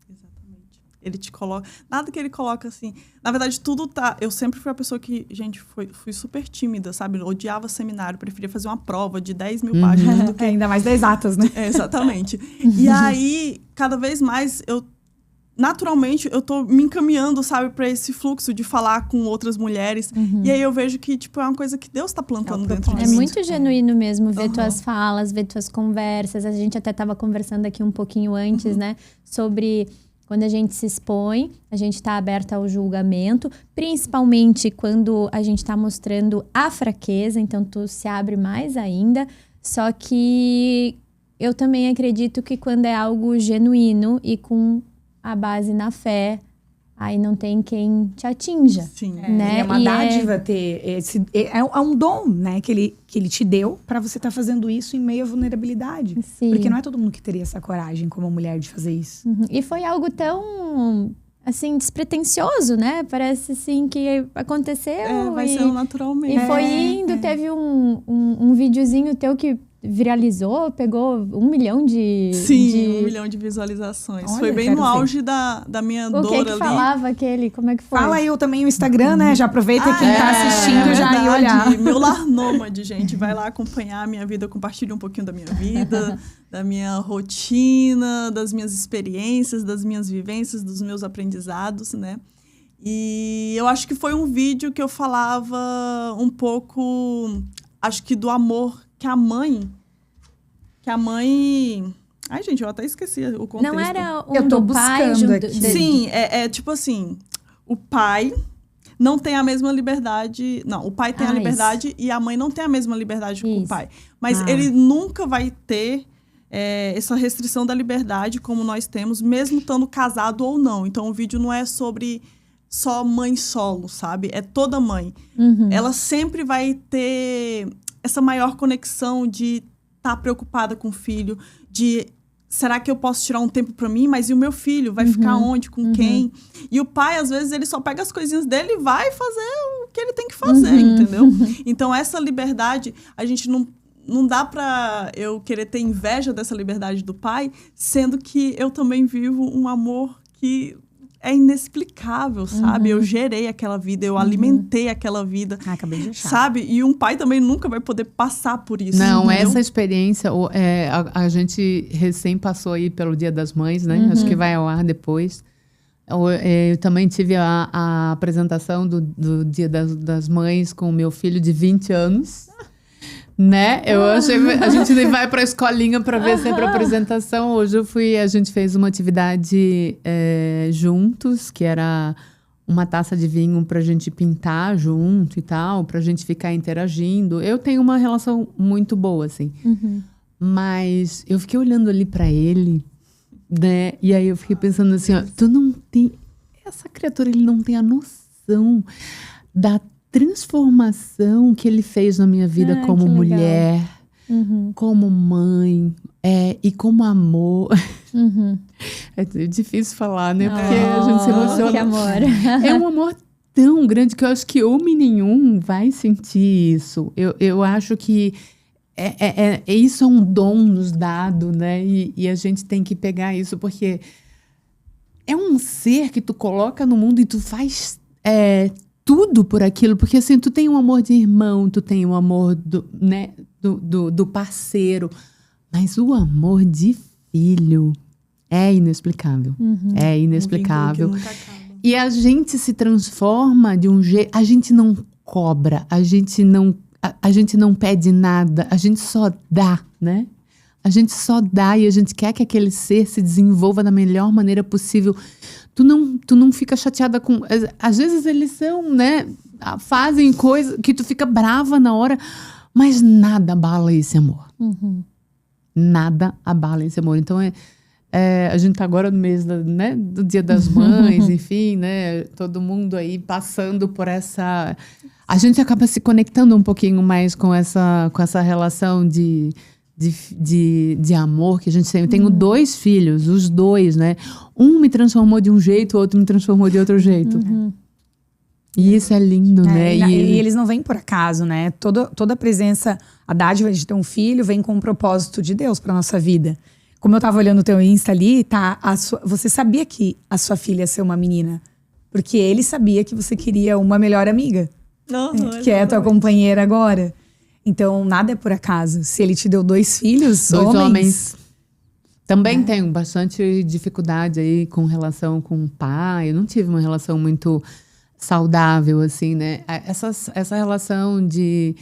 Exatamente. Ele te coloca, nada que ele coloca assim, na verdade tudo tá, eu sempre fui a pessoa que, gente, fui super tímida, sabe, eu odiava seminário, preferia fazer uma prova de 10 mil páginas do que... Ainda mais das exatas, né? Exatamente. E aí, cada vez mais, naturalmente, eu tô me encaminhando, sabe, pra esse fluxo de falar com outras mulheres. E aí eu vejo que, tipo, é uma coisa que Deus tá plantando dentro de mim. É muito genuíno mesmo ver tuas falas, ver tuas conversas. A gente até tava conversando aqui um pouquinho antes, né? Sobre quando a gente se expõe, a gente tá aberta ao julgamento. Principalmente quando a gente tá mostrando a fraqueza. Então, tu se abre mais ainda. Só que eu também acredito que quando é algo genuíno e com a base na fé, aí não tem quem te atinja. Sim. Né? É uma dádiva ter esse... É um dom, né? Que ele te deu pra você estar fazendo isso em meio à vulnerabilidade. Sim. Porque não é todo mundo que teria essa coragem como mulher de fazer isso. E foi algo tão, assim, despretensioso, né? Parece, assim, que aconteceu. Vai sendo naturalmente. E foi indo. Teve um videozinho teu que viralizou, pegou 1 milhão de... Sim, 1 milhão de visualizações. Olha, foi bem quero no ver. auge da minha O dor que ali. falava aquele? Como é que foi? Fala aí também o Instagram, né? Já aproveita quem tá assistindo já e verdade. olhar. Meu lar nômade, gente. Vai lá acompanhar a minha vida, compartilha um pouquinho da minha vida, da minha rotina, das minhas experiências, das minhas vivências, dos meus aprendizados, né? E eu acho que foi um vídeo que eu falava um pouco, acho que do amor que a mãe... Ai, gente, eu até esqueci o contexto. Não era um Eu tô do pai buscando junto... aqui. Sim, é tipo assim, o pai não tem a mesma liberdade... Não, o pai tem a isso. liberdade e a mãe não tem a mesma liberdade com o Isso. pai. Mas ele nunca vai ter essa restrição da liberdade como nós temos, mesmo estando casado ou não. Então, o vídeo não é sobre só mãe solo, sabe? É toda mãe. Ela sempre vai ter essa maior conexão de estar preocupada com o filho, de será que eu posso tirar um tempo para mim? Mas e o meu filho? Vai ficar onde? Com quem? E o pai, às vezes, ele só pega as coisinhas dele e vai fazer o que ele tem que fazer, entendeu? Então, essa liberdade, a gente não dá para eu querer ter inveja dessa liberdade do pai, sendo que eu também vivo um amor que é inexplicável, sabe? Eu gerei aquela vida, eu alimentei aquela vida. Acabei de achar. Sabe? E um pai também nunca vai poder passar por isso. Não, entendeu? essa experiência, a gente recém passou aí pelo Dia das Mães, né? Acho que vai ao ar depois. Eu também tive a apresentação do Dia das Mães com o meu filho de 20 anos. Né? A gente nem vai pra escolinha pra ver sempre a apresentação. Hoje a gente fez uma atividade juntos, que era uma taça de vinho pra gente pintar junto e tal, pra gente ficar interagindo. Eu tenho uma relação muito boa, assim. Mas eu fiquei olhando ali pra ele, né? E aí eu fiquei pensando assim, ó, essa criatura, ele não tem a noção da transformação que ele fez na minha vida como mulher, como mãe, e como amor. É difícil falar, né? Porque a gente se emociona. Que amor. É um amor tão grande que eu acho que homem nenhum vai sentir isso. Eu acho que isso é um dom nos dado, né? E a gente tem que pegar isso, porque é um ser que tu coloca no mundo e tu faz tudo por aquilo, porque assim, tu tem um amor de irmão, tu tem um amor do parceiro, mas o amor de filho é inexplicável. É inexplicável. Um vínculo que nunca acaba. E a gente se transforma de um jeito, a gente não cobra, a gente não pede nada, a gente só dá, né? A gente só dá e a gente quer que aquele ser se desenvolva da melhor maneira possível. Tu não fica chateada com... Às vezes eles são, né? Fazem coisas que tu fica brava na hora, mas nada abala esse amor. Nada abala esse amor. Então, a gente tá agora no mês do Dia das Mães, enfim, né? Todo mundo aí passando por essa... A gente acaba se conectando um pouquinho mais com essa relação de amor que a gente tem. Eu tenho 2 filhos, os 2, né? Um me transformou de um jeito, o outro me transformou de outro jeito. E isso é lindo, né? E eles não vêm por acaso, né? Toda a presença, a dádiva de ter um filho vem com um propósito de Deus pra nossa vida. Como eu tava olhando o teu Insta ali, tá? Você sabia que a sua filha ia ser uma menina? Porque ele sabia que você queria uma melhor amiga. Que é a tua companheira agora. Então, nada é por acaso. Se ele te deu 2 filhos, 2 homens. Também tenho bastante dificuldade aí com relação com o pai. Eu não tive uma relação muito saudável, assim, né? Essa relação de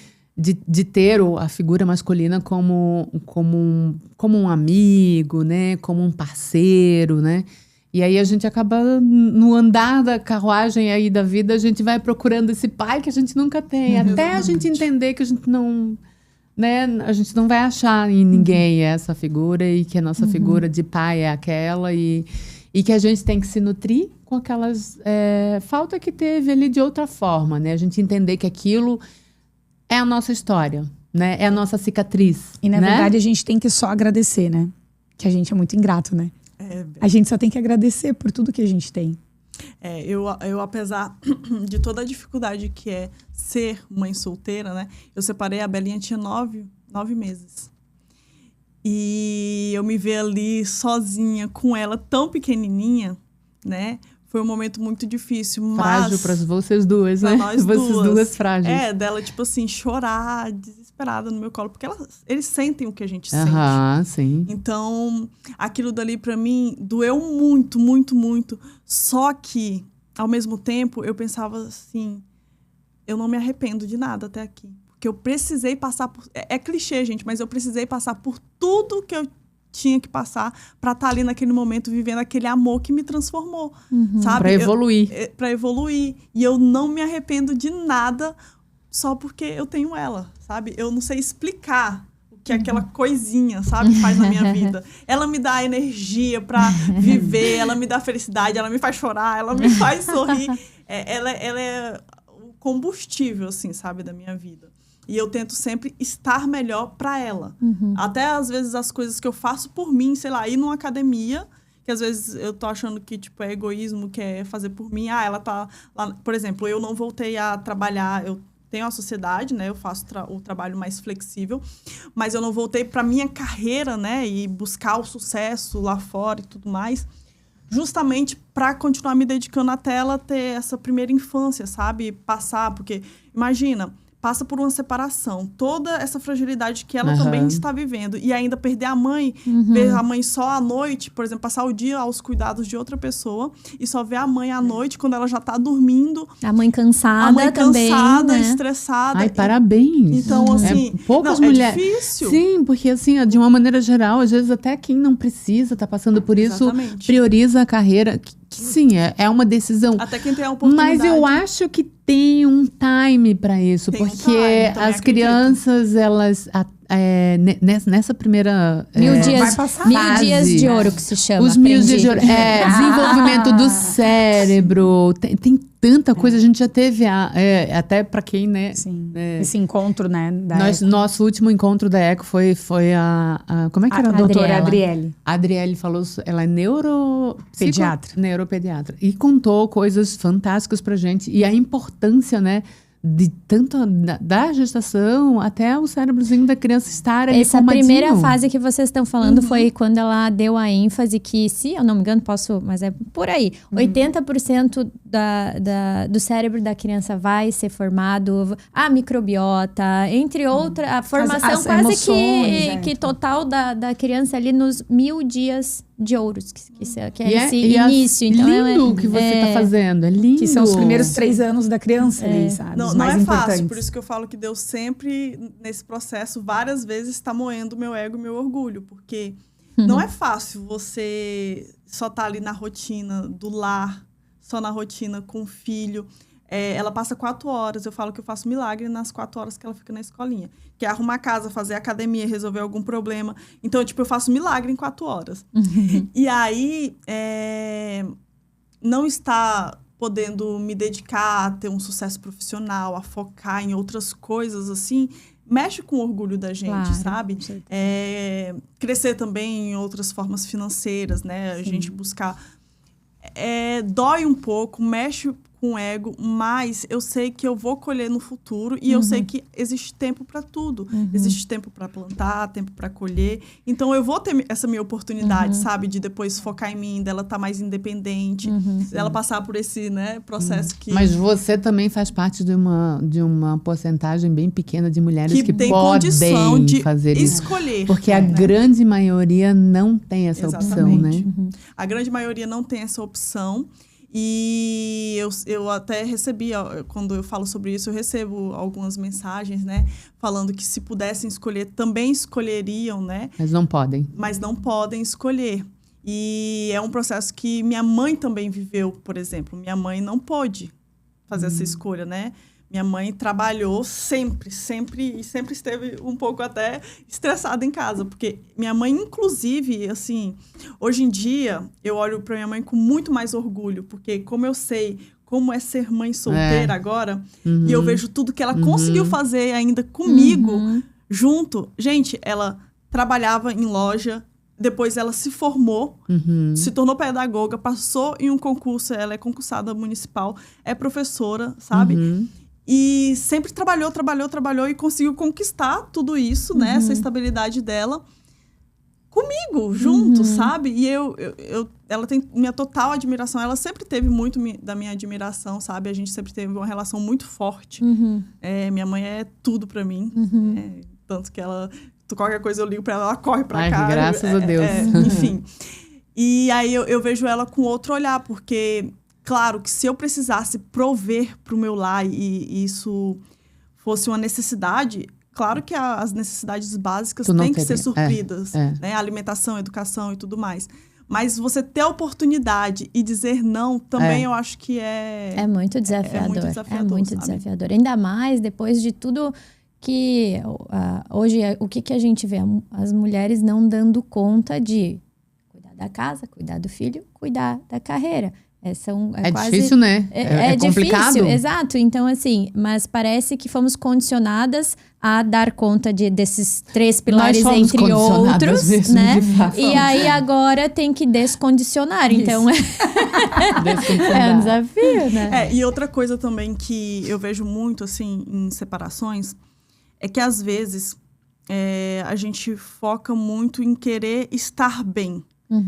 ter a figura masculina como um amigo, né? Como um parceiro, né? E aí a gente acaba, no andar da carruagem aí da vida, a gente vai procurando esse pai que a gente nunca tem. Até a gente entender que a gente não... Né, a gente não vai achar em ninguém essa figura e que a nossa figura de pai é aquela e que a gente tem que se nutrir com aquelas falta que teve ali de outra forma, né? A gente entender que aquilo é a nossa história, né? É a nossa cicatriz. E na verdade a gente tem que só agradecer, né? Que a gente é muito ingrato, né? A gente só tem que agradecer por tudo que a gente tem. Eu apesar de toda a dificuldade que é ser mãe solteira, né? Eu separei, a Belinha tinha 9 meses. E eu me ver ali sozinha com ela tão pequenininha, né? Foi um momento muito difícil, Frágil mas... para vocês duas, né? Nós vocês duas frágeis. Dela, tipo assim, chorar, desesperada no meu colo. Porque eles sentem o que a gente Aham, sente. sim. Então, aquilo dali pra mim doeu muito, muito, muito. Só que, ao mesmo tempo, eu pensava assim, eu não me arrependo de nada até aqui. Porque eu precisei passar por... É clichê, gente, mas eu precisei passar por tudo que eu tinha que passar para estar ali naquele momento vivendo aquele amor que me transformou, sabe? Para evoluir. Para evoluir. E eu não me arrependo de nada só porque eu tenho ela, sabe? Eu não sei explicar o que aquela coisinha, sabe, faz na minha vida. Ela me dá energia para viver, ela me dá felicidade, ela me faz chorar, ela me faz sorrir. Ela é o combustível, assim, sabe, da minha vida. E eu tento sempre estar melhor para ela. Até, às vezes, as coisas que eu faço por mim, sei lá, ir numa academia, que às vezes eu tô achando que, tipo, é egoísmo, que é fazer por mim. Ela tá lá... Por exemplo, eu não voltei a trabalhar... Eu tenho a sociedade, né? Eu faço o trabalho mais flexível. Mas eu não voltei pra minha carreira, né? E buscar o sucesso lá fora e tudo mais. Justamente para continuar me dedicando até ela ter essa primeira infância, sabe? Passar, porque... Imagina... Passa por uma separação. Toda essa fragilidade que ela também está vivendo. E ainda perder a mãe, ver a mãe só à noite, por exemplo, passar o dia aos cuidados de outra pessoa e só ver a mãe à noite, quando ela já está dormindo. A mãe cansada também, cansada, né? estressada. Ai, parabéns. Então, assim, poucas mulheres... é difícil. Sim, porque assim, de uma maneira geral, às vezes até quem não precisa tá passando por isso, Exatamente. Prioriza a carreira, que sim, é uma decisão. Até quem tem a oportunidade. Mas eu acho que tem um time para isso, Tem um porque time, também as crianças, elas nessa primeira 1000 dias, vai passar. 1000 dias de ouro que se chama. os 1000 dias aprendi. de ouro, desenvolvimento do cérebro, tem tanta coisa. A gente já teve até para quem, né? Sim. Esse encontro, né? Nosso último encontro da ECO foi a como é que era? A doutora Adriele. A Adriele falou, ela é Pediatra. Neuropediatra. E contou coisas fantásticas pra gente. E a importância, né? De tanto da gestação até o cérebrozinho da criança estar ali Essa formadinho. primeira fase que vocês estão falando foi quando ela deu a ênfase que, se eu não me engano, mas é por aí, 80% do cérebro da criança vai ser formado, a microbiota, entre outras, a formação as quase emoções, que total da criança ali nos 1000 dias de ouros, que é esse e início. Então, lindo o que você tá fazendo, é lindo. Que são os primeiros 3 anos da criança ali, sabe? Não, Os não mais é importantes. fácil, por isso que eu falo que Deus sempre, nesse processo, várias vezes está moendo o meu ego e meu orgulho, porque não é fácil você só estar ali na rotina do lar, só na rotina com o filho. Ela passa 4 horas, eu falo que eu faço milagre nas 4 horas que ela fica na escolinha. Que é arrumar a casa, fazer academia, resolver algum problema. Então, tipo, eu faço milagre em 4 horas. E aí, não está podendo me dedicar a ter um sucesso profissional, a focar em outras coisas, assim, mexe com o orgulho da gente, Claro, sabe? Crescer também em outras formas financeiras, né? A gente buscar... dói um pouco, mexe com o ego, mas eu sei que eu vou colher no futuro e eu sei que existe tempo para tudo. Existe tempo para plantar, tempo para colher. Então, eu vou ter essa minha oportunidade, sabe? De depois focar em mim, dela estar mais independente, dela passar por esse, né, processo que... Mas você também faz parte de uma porcentagem bem pequena de mulheres que tem podem condição de fazer isso. escolher. Porque a grande maioria não tem essa opção, né? A grande maioria não tem essa opção. E eu até recebi, quando eu falo sobre isso, eu recebo algumas mensagens, né? Falando que se pudessem escolher, também escolheriam, né? Mas não podem. Mas não podem escolher. E é um processo que minha mãe também viveu, por exemplo. Minha mãe não pôde fazer essa escolha, né? Minha mãe trabalhou sempre esteve um pouco até estressada em casa, porque minha mãe, inclusive, assim, hoje em dia, eu olho para minha mãe com muito mais orgulho, porque como eu sei como é ser mãe solteira agora, e eu vejo tudo que ela conseguiu fazer ainda comigo, junto. Gente, ela trabalhava em loja, depois ela se formou, se tornou pedagoga, passou em um concurso, ela é concursada municipal, é professora, sabe? E sempre trabalhou e conseguiu conquistar tudo isso, né? Essa estabilidade dela. comigo, junto, sabe? E ela tem minha total admiração. Ela sempre teve muito da minha admiração, sabe? A gente sempre teve uma relação muito forte. Minha mãe é tudo pra mim. Tanto que qualquer coisa eu ligo pra ela corre pra cá. Graças a Deus. Enfim. E aí eu vejo ela com outro olhar, porque, claro, que se eu precisasse prover pro meu lar e isso fosse uma necessidade... Claro que as necessidades básicas têm que ser supridas, né? Alimentação, educação e tudo mais. Mas você ter a oportunidade e dizer não, também eu acho que é muito desafiador. É muito desafiador. Ainda mais depois de tudo que... hoje, o que a gente vê? As mulheres não dando conta de cuidar da casa, cuidar do filho, cuidar da carreira. É quase, difícil, né? É complicado. Difícil, exato. Então, assim, mas parece que fomos condicionadas a dar conta desses 3 pilares, entre outros, mesmo, né? E aí agora tem que descondicionar. Isso. Então, é um desafio, né? E outra coisa também que eu vejo muito, assim, em separações, é que às vezes a gente foca muito em querer estar bem.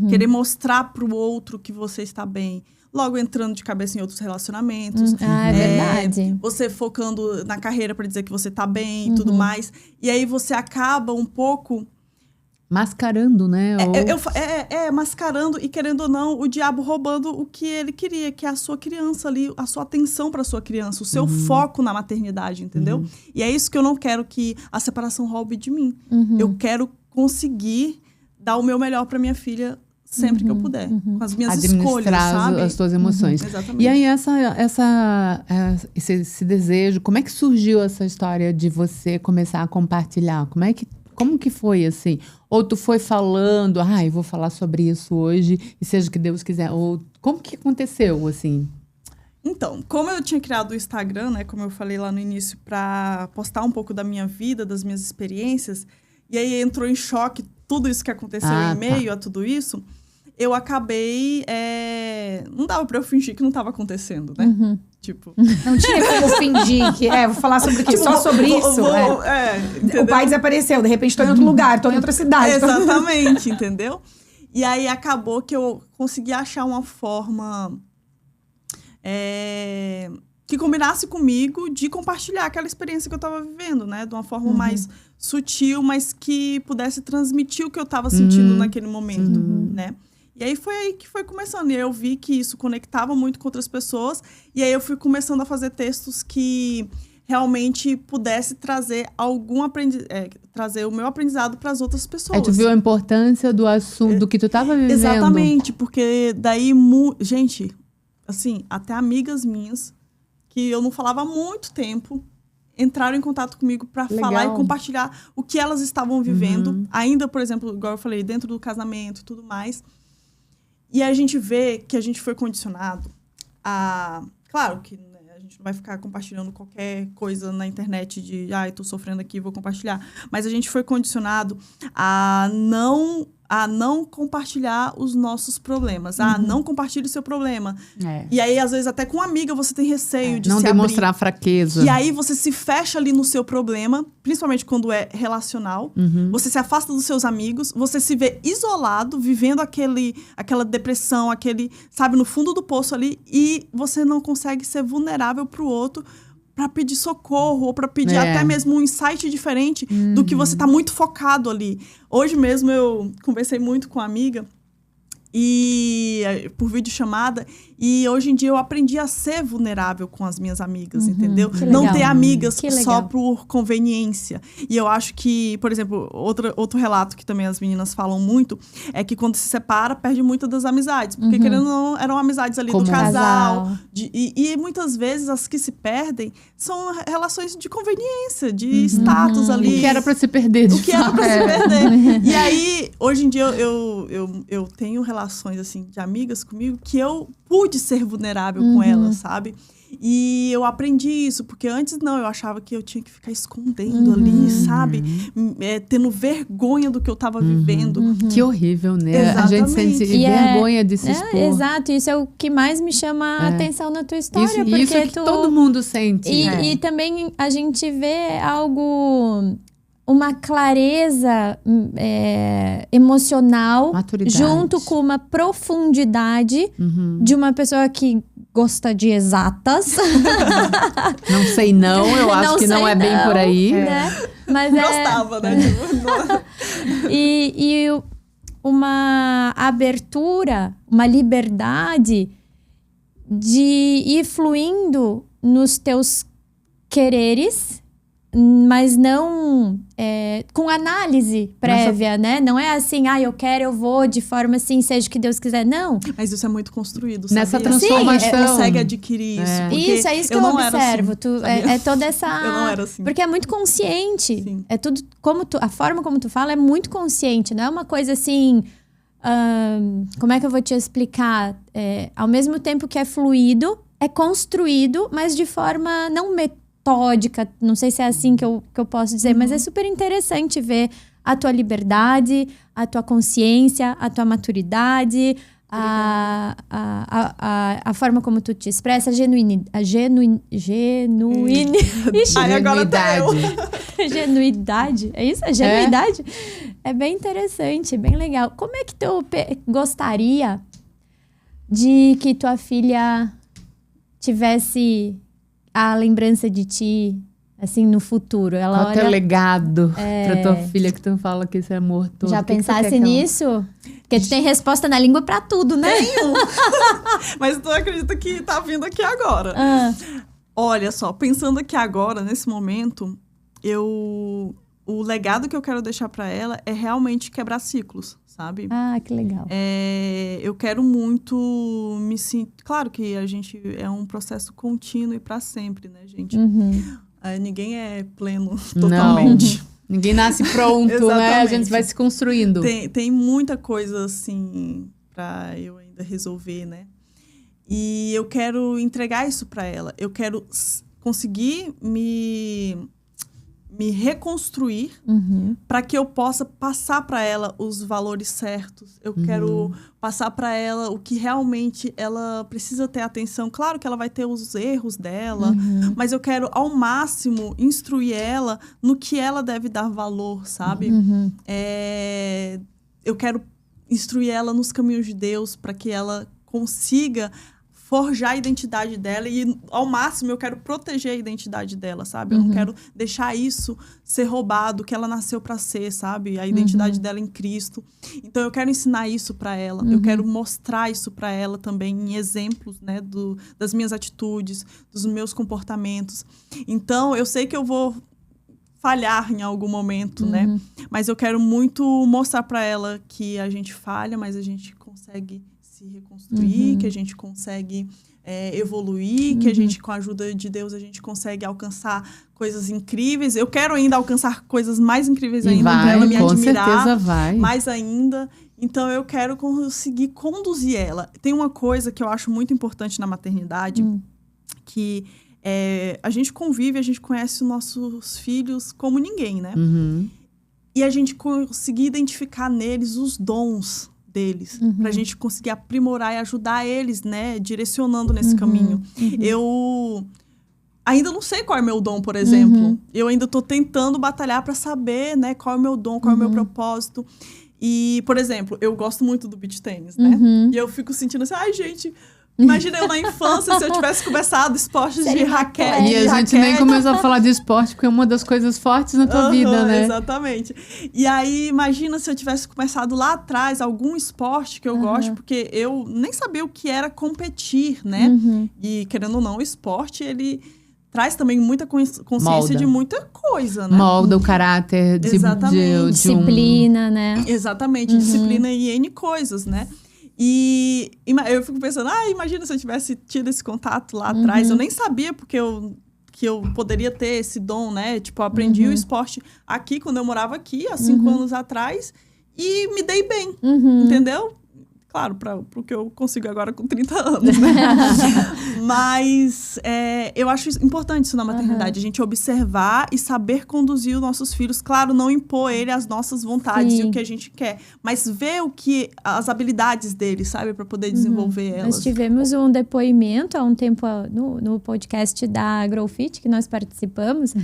Querer mostrar pro outro que você está bem. Logo entrando de cabeça em outros relacionamentos. É verdade. Você focando na carreira para dizer que você tá bem e tudo mais. E aí você acaba um pouco... mascarando, né? Mascarando e, querendo ou não, o diabo roubando o que ele queria, que é a sua criança ali, a sua atenção para sua criança, o seu foco na maternidade, entendeu? E é isso que eu não quero que a separação roube de mim. Eu quero conseguir dar o meu melhor para minha filha sempre que eu puder. Com as minhas escolhas, sabe? As suas emoções. Exatamente. E aí, esse desejo, como é que surgiu essa história de você começar a compartilhar? Como que foi, assim? Ou tu foi falando, eu vou falar sobre isso hoje, e seja o que Deus quiser. Ou como que aconteceu, assim? Então, como eu tinha criado o Instagram, né? Como eu falei lá no início, para postar um pouco da minha vida, das minhas experiências, e aí entrou em choque tudo isso que aconteceu em meio a tudo isso, eu acabei... não dava pra eu fingir que não tava acontecendo, né? Tipo... Não tinha como fingir que... vou falar sobre o quê? Só sobre isso? O pai desapareceu, de repente tô em outro lugar, tô em outra cidade. Exatamente, entendeu? E aí acabou que eu consegui achar uma forma... que combinasse comigo de compartilhar aquela experiência que eu estava vivendo, né? De uma forma mais sutil, mas que pudesse transmitir o que eu estava sentindo naquele momento, né? E aí foi aí que foi começando. E aí eu vi que isso conectava muito com outras pessoas. E aí eu fui começando a fazer textos que realmente pudesse trazer trazer o meu aprendizado para as outras pessoas. Tu viu a importância do assunto, do que tu estava vivendo. Exatamente, porque daí... gente, assim, até amigas minhas que eu não falava há muito tempo, entraram em contato comigo para falar e compartilhar o que elas estavam vivendo. Ainda, por exemplo, igual eu falei, dentro do casamento e tudo mais. E a gente vê que a gente foi condicionado a... Claro que a gente não vai ficar compartilhando qualquer coisa na internet de... tô sofrendo aqui, vou compartilhar. Mas a gente foi condicionado a não compartilhar os nossos problemas. Não compartilhe o seu problema. E aí, às vezes, até com uma amiga, você tem receio de se abrir. Não demonstrar fraqueza. E aí, você se fecha ali no seu problema, principalmente quando é relacional. Você se afasta dos seus amigos, você se vê isolado, vivendo aquela depressão, sabe, no fundo do poço ali, e você não consegue ser vulnerável pro outro, para pedir socorro, ou para pedir até mesmo um insight diferente do que você tá muito focado ali. Hoje mesmo eu conversei muito com uma amiga por videochamada, e hoje em dia eu aprendi a ser vulnerável com as minhas amigas, entendeu? Não ter amigas só por conveniência. E eu acho que, por exemplo, outro relato que também as meninas falam muito, é que quando se separa, perde muitas das amizades. Porque, querendo ou não, eram amizades ali do casal. E muitas vezes as que se perdem são relações de conveniência, de status ali. O que era pra se perder, O que era pra se perder. E aí, hoje em dia, eu tenho relações, assim, de amigas comigo que eu pude ser vulnerável com elas, sabe? E eu aprendi isso, porque antes não, eu achava que eu tinha que ficar escondendo ali, sabe? Tendo vergonha do que eu tava vivendo. Que horrível, né? Exatamente. A gente sente vergonha de se expor. Exato, isso é o que mais me chama a atenção na tua história. Porque isso que todo mundo sente. E também a gente vê algo uma clareza emocional, Maturidade. junto com uma profundidade de uma pessoa que gosta de exatas. Não sei não, eu acho que não é bem por aí. Né? Mas Gostava, né? E uma abertura, uma liberdade de ir fluindo nos teus quereres, mas não com análise prévia, né? Não é assim, eu quero, eu vou, de forma assim, seja o que Deus quiser. Não. Mas isso é muito construído, sabe? Nessa transformação. Você consegue adquirir isso. Isso, é isso que eu observo. Assim, é toda essa... Eu não era assim. Porque é muito consciente. Sim. É tudo, a forma como tu fala é muito consciente. Não é uma coisa assim... como é que eu vou te explicar? Ao mesmo tempo que é fluido, é construído, mas de forma não metódica, não sei se é assim que eu posso dizer, mas é super interessante ver a tua liberdade, a tua consciência, a tua maturidade, a forma como tu te expressa, a genuidade. É isso? A genuidade? É bem interessante, bem legal. Como é que tu gostaria de que tua filha tivesse a lembrança de ti, assim, no futuro? Qual é o teu legado pra tua filha que tu fala que esse amor todo? Já pensasse nisso? Porque tu tem resposta na língua pra tudo, né? Tenho! Mas tu acredita que tá vindo aqui agora. Olha só, pensando aqui agora, nesse momento, o legado que eu quero deixar pra ela é realmente quebrar ciclos, sabe? Que legal. Eu quero muito me sentir... Claro que a gente é um processo contínuo e pra sempre, né, gente? Ninguém é pleno totalmente. Não. Ninguém nasce pronto, né? A gente vai se construindo. Tem muita coisa, assim, pra eu ainda resolver, né? E eu quero entregar isso pra ela. Eu quero conseguir me reconstruir para que eu possa passar para ela os valores certos. Eu quero passar para ela o que realmente ela precisa ter atenção. Claro que ela vai ter os erros dela, mas eu quero ao máximo instruir ela no que ela deve dar valor, sabe? Eu quero instruir ela nos caminhos de Deus para que ela consiga forjar a identidade dela e, ao máximo, eu quero proteger a identidade dela, sabe? Eu não quero deixar isso ser roubado, que ela nasceu para ser, sabe? A identidade dela em Cristo. Então, eu quero ensinar isso para ela. Eu quero mostrar isso para ela também em exemplos, né? Das minhas atitudes, dos meus comportamentos. Então, eu sei que eu vou falhar em algum momento, né? Mas eu quero muito mostrar para ela que a gente falha, mas a gente consegue se reconstruir, que a gente consegue evoluir, que a gente, com a ajuda de Deus, a gente consegue alcançar coisas incríveis. Eu quero ainda alcançar coisas mais incríveis ainda, para ela me admirar. Com certeza vai. Mais ainda. Então, eu quero conseguir conduzir ela. Tem uma coisa que eu acho muito importante na maternidade, que a gente convive, a gente conhece os nossos filhos como ninguém, né? E a gente conseguir identificar neles os dons deles, pra gente conseguir aprimorar e ajudar eles, né, direcionando nesse caminho. Eu ainda não sei qual é o meu dom, por exemplo. Eu ainda tô tentando batalhar para saber, né, qual é o meu dom, qual é o meu propósito. E, por exemplo, eu gosto muito do beach tênis, né? E eu fico sentindo assim, gente, imagina eu na infância, se eu tivesse começado esportes de raquete. E a gente nem começou a falar de esporte, porque é uma das coisas fortes na tua vida, né? Exatamente. E aí, imagina se eu tivesse começado lá atrás algum esporte que eu gosto, porque eu nem sabia o que era competir, né? E, querendo ou não, o esporte, ele traz também muita consciência de muita coisa, né? Molda o caráter de disciplina, né? Exatamente, disciplina e N coisas, né? E eu fico pensando, imagina se eu tivesse tido esse contato lá atrás. Eu nem sabia que eu poderia ter esse dom, né? Tipo, eu aprendi o esporte aqui, quando eu morava aqui, há 5 anos atrás. E me dei bem, entendeu? Claro, para o que eu consigo agora com 30 anos, né? Mas eu acho importante isso na maternidade. A gente observar e saber conduzir os nossos filhos. Claro, não impor ele as nossas vontades e o que a gente quer. Mas ver as habilidades dele, sabe? Para poder desenvolver elas. Nós tivemos um depoimento há um tempo no podcast da Growfit, que nós participamos.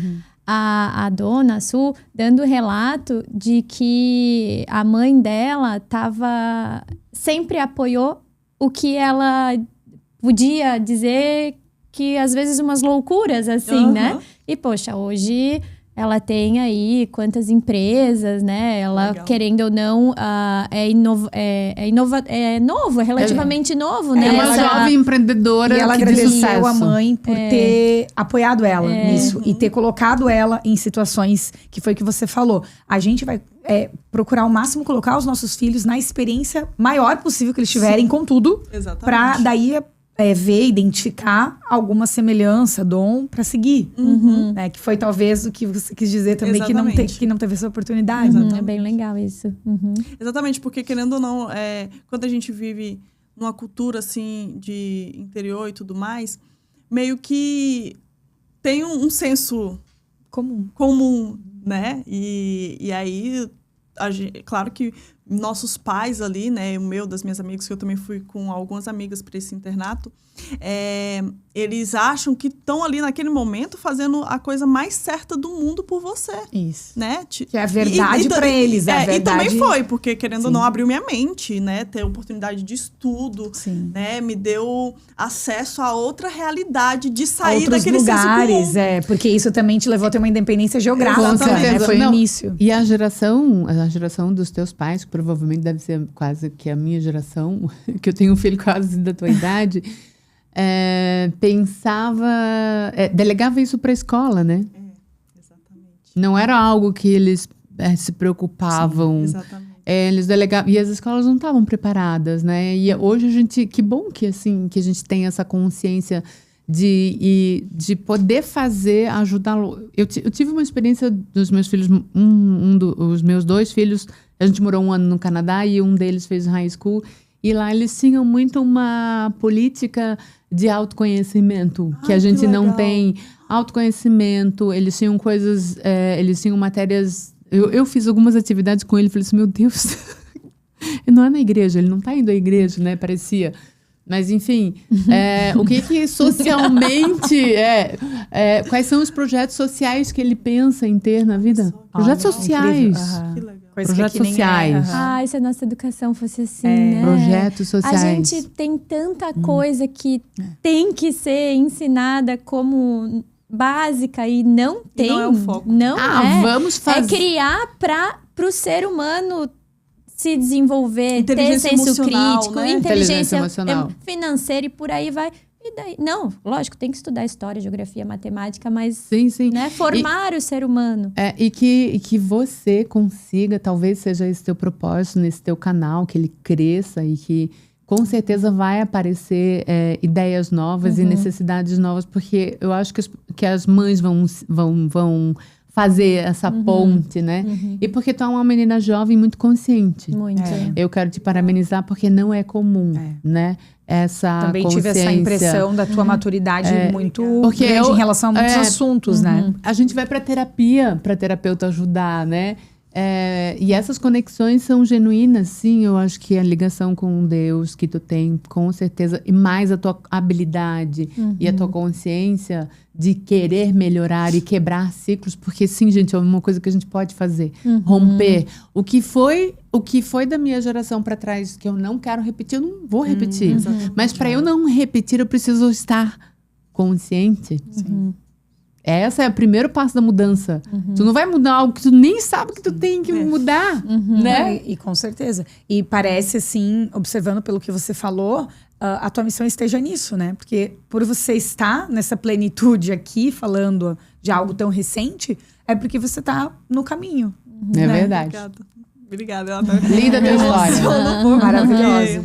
a dona, a Su, dando relato de que a mãe dela sempre apoiou o que ela podia dizer que às vezes umas loucuras, assim, né? E, poxa, hoje ela tem aí quantas empresas, né? Ela, legal, querendo ou não, é novo, é relativamente novo, né? É uma jovem empreendedora. E ela agradeceu a mãe por ter apoiado ela nisso. E ter colocado ela em situações que foi o que você falou. A gente vai procurar ao máximo colocar os nossos filhos na experiência maior possível que eles tiverem, com tudo. Exatamente. Pra daí ver, identificar alguma semelhança, dom, para seguir. Né? Que foi talvez o que você quis dizer também, que não teve essa oportunidade. É bem legal isso. Exatamente, porque querendo ou não, quando a gente vive numa cultura assim de interior e tudo mais, meio que tem um senso comum, né? E aí, claro que nossos pais ali, né, das minhas amigas, que eu também fui com algumas amigas para esse internato, eles acham que estão ali naquele momento fazendo a coisa mais certa do mundo por você. Isso. Né? Que é a verdade para eles. É a verdade. E também foi, porque querendo ou não, abriu minha mente, né? Ter oportunidade de estudo, né? Me deu acesso a outra realidade de sair daquele lugares, senso comum. Porque isso também te levou a ter uma independência geográfica, né? Foi o início. E a geração dos teus pais, que provavelmente deve ser quase que a minha geração, que eu tenho um filho quase da tua idade, delegava isso para a escola, né? Exatamente. Não era algo que eles se preocupavam. Sim, exatamente. Eles delegavam, e as escolas não estavam preparadas, né? E hoje que bom que a gente tem essa consciência de poder ajudar. Eu tive uma experiência dos meus filhos, os meus 2 filhos, a gente morou 1 ano no Canadá e um deles fez high school. E lá eles tinham muito uma política de autoconhecimento, que a gente não tem. Autoconhecimento, eles tinham coisas, eles tinham matérias. Eu fiz algumas atividades com ele e falei assim, meu Deus, ele não é na igreja, ele não está indo à igreja, né? Parecia. Mas, enfim, o que socialmente quais são os projetos sociais que ele pensa em ter na vida? Projetos sociais. Que legal. Projetos sociais. Se a nossa educação fosse assim, né? Projetos sociais. A gente tem tanta coisa que tem que ser ensinada como básica e não tem. Não é o foco. Não vamos fazer. É criar para o ser humano se desenvolver, ter senso crítico, né? inteligência emocional, financeira e por aí vai. E daí? Não, lógico, tem que estudar história, geografia, matemática, mas sim. Né, formar o ser humano. E que você consiga, talvez seja esse teu propósito nesse teu canal, que ele cresça e que com certeza vai aparecer ideias novas e necessidades novas, porque eu acho que as mães vão fazer essa ponte, né? E porque tu é uma menina jovem muito consciente. Muito. Eu quero te parabenizar porque não é comum, né? Essa também consciência. Tive essa impressão da tua maturidade muito grande em relação a muitos assuntos, né? A gente vai pra terapia, pra terapeuta ajudar, né? E essas conexões são genuínas, sim. Eu acho que a ligação com Deus que tu tem, com certeza, e mais a tua habilidade e a tua consciência de querer melhorar e quebrar ciclos, porque sim, gente, é uma coisa que a gente pode fazer, romper. O que foi da minha geração para trás que eu não quero repetir, eu não vou repetir. Mas para eu não repetir, eu preciso estar consciente. Sim. Essa é o primeiro passo da mudança. Tu não vai mudar algo que tu nem sabe que tu tem que mudar, né? E com certeza. E parece, assim, observando pelo que você falou, a tua missão esteja nisso, né? Porque por você estar nessa plenitude aqui, falando de algo tão recente, é porque você tá no caminho. É verdade. Obrigada. Linda tua história. Maravilhosa.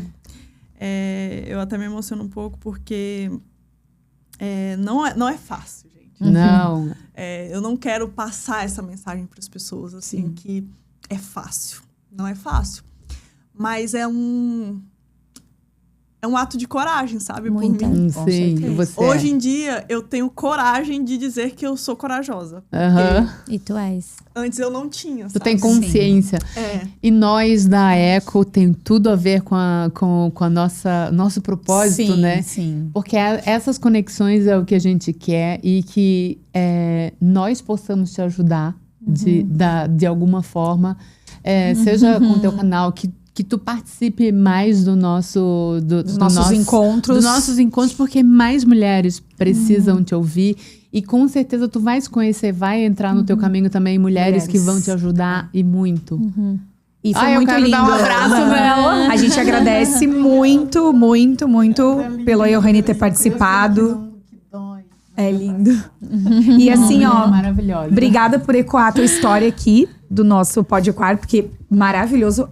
Eu até me emociono um pouco porque não é fácil, gente. Não. Eu não quero passar essa mensagem para as pessoas, assim, que é fácil. Não é fácil. Mas é é um ato de coragem, sabe? Muita. Por mim. Sim, você Hoje em dia, eu tenho coragem de dizer que eu sou corajosa. Aham. E tu és. Antes eu não tinha, Tu sabe? tem consciência. É. E nós da Eco tem tudo a ver com a nosso propósito, Sim, né? sim. Porque essas conexões é o que a gente quer e que nós possamos te ajudar de alguma forma, seja com o teu canal, que tu participe mais dos nossos encontros. Dos nossos encontros, porque mais mulheres precisam te ouvir. E com certeza tu vais conhecer, vai entrar no teu caminho também mulheres que vão te ajudar e muito. E foi Eu muito quero lindo. dar um abraço nela. A gente agradece muito, muito, muito pela Johanny ter participado. É lindo. E assim, ó, Maravilhosa. obrigada por ecoar a tua história aqui do nosso Pode Ecoar, porque maravilhoso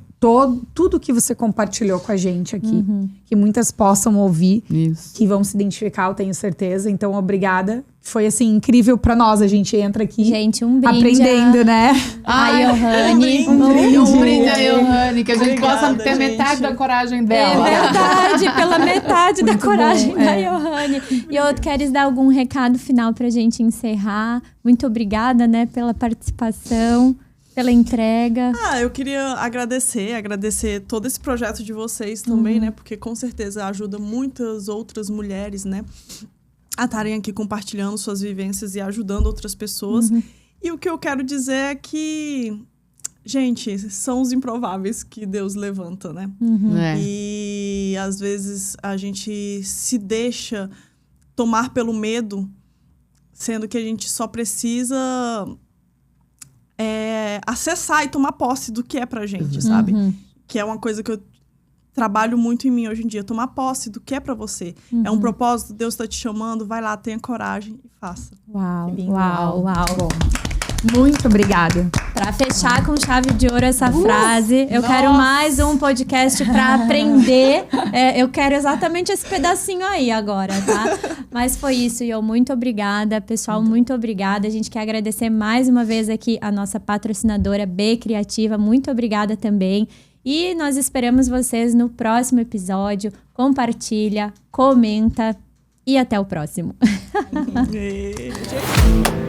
tudo que você compartilhou com a gente aqui. Que muitas possam ouvir, Isso. que vão se identificar, eu tenho certeza. Então, obrigada. Foi, assim, incrível pra nós. A gente entra aqui Gente, um brinde. aprendendo, né? A Johanny. Um brinde a Johanny, que a gente Obrigada, possa ter gente. metade da coragem É dela. verdade, pela metade da Muito coragem bom, da Johanny. E eu queres dar algum recado final pra gente encerrar? Muito obrigada, né, pela participação, pela entrega. Eu queria agradecer todo esse projeto de vocês também, né? Porque com certeza ajuda muitas outras mulheres, né? A estarem aqui compartilhando suas vivências e ajudando outras pessoas. E o que eu quero dizer é que, gente, são os improváveis que Deus levanta, né? É. E às vezes a gente se deixa tomar pelo medo, sendo que a gente só precisa acessar e tomar posse do que é pra gente, sabe? Que é uma coisa que eu trabalho muito em mim hoje em dia. Tomar posse do que é pra você. É um propósito, Deus tá te chamando, vai lá, tenha coragem e faça. Uau, Que lindo. uau. Bom, muito obrigada. Pra fechar com chave de ouro essa frase, eu quero mais um podcast pra aprender. Eu quero exatamente esse pedacinho aí agora, tá? Mas foi isso, e eu muito obrigada. Pessoal, muito obrigada. A gente quer agradecer mais uma vez aqui a nossa patrocinadora B Criativa. Muito obrigada também. E nós esperamos vocês no próximo episódio. Compartilha, comenta e até o próximo. E...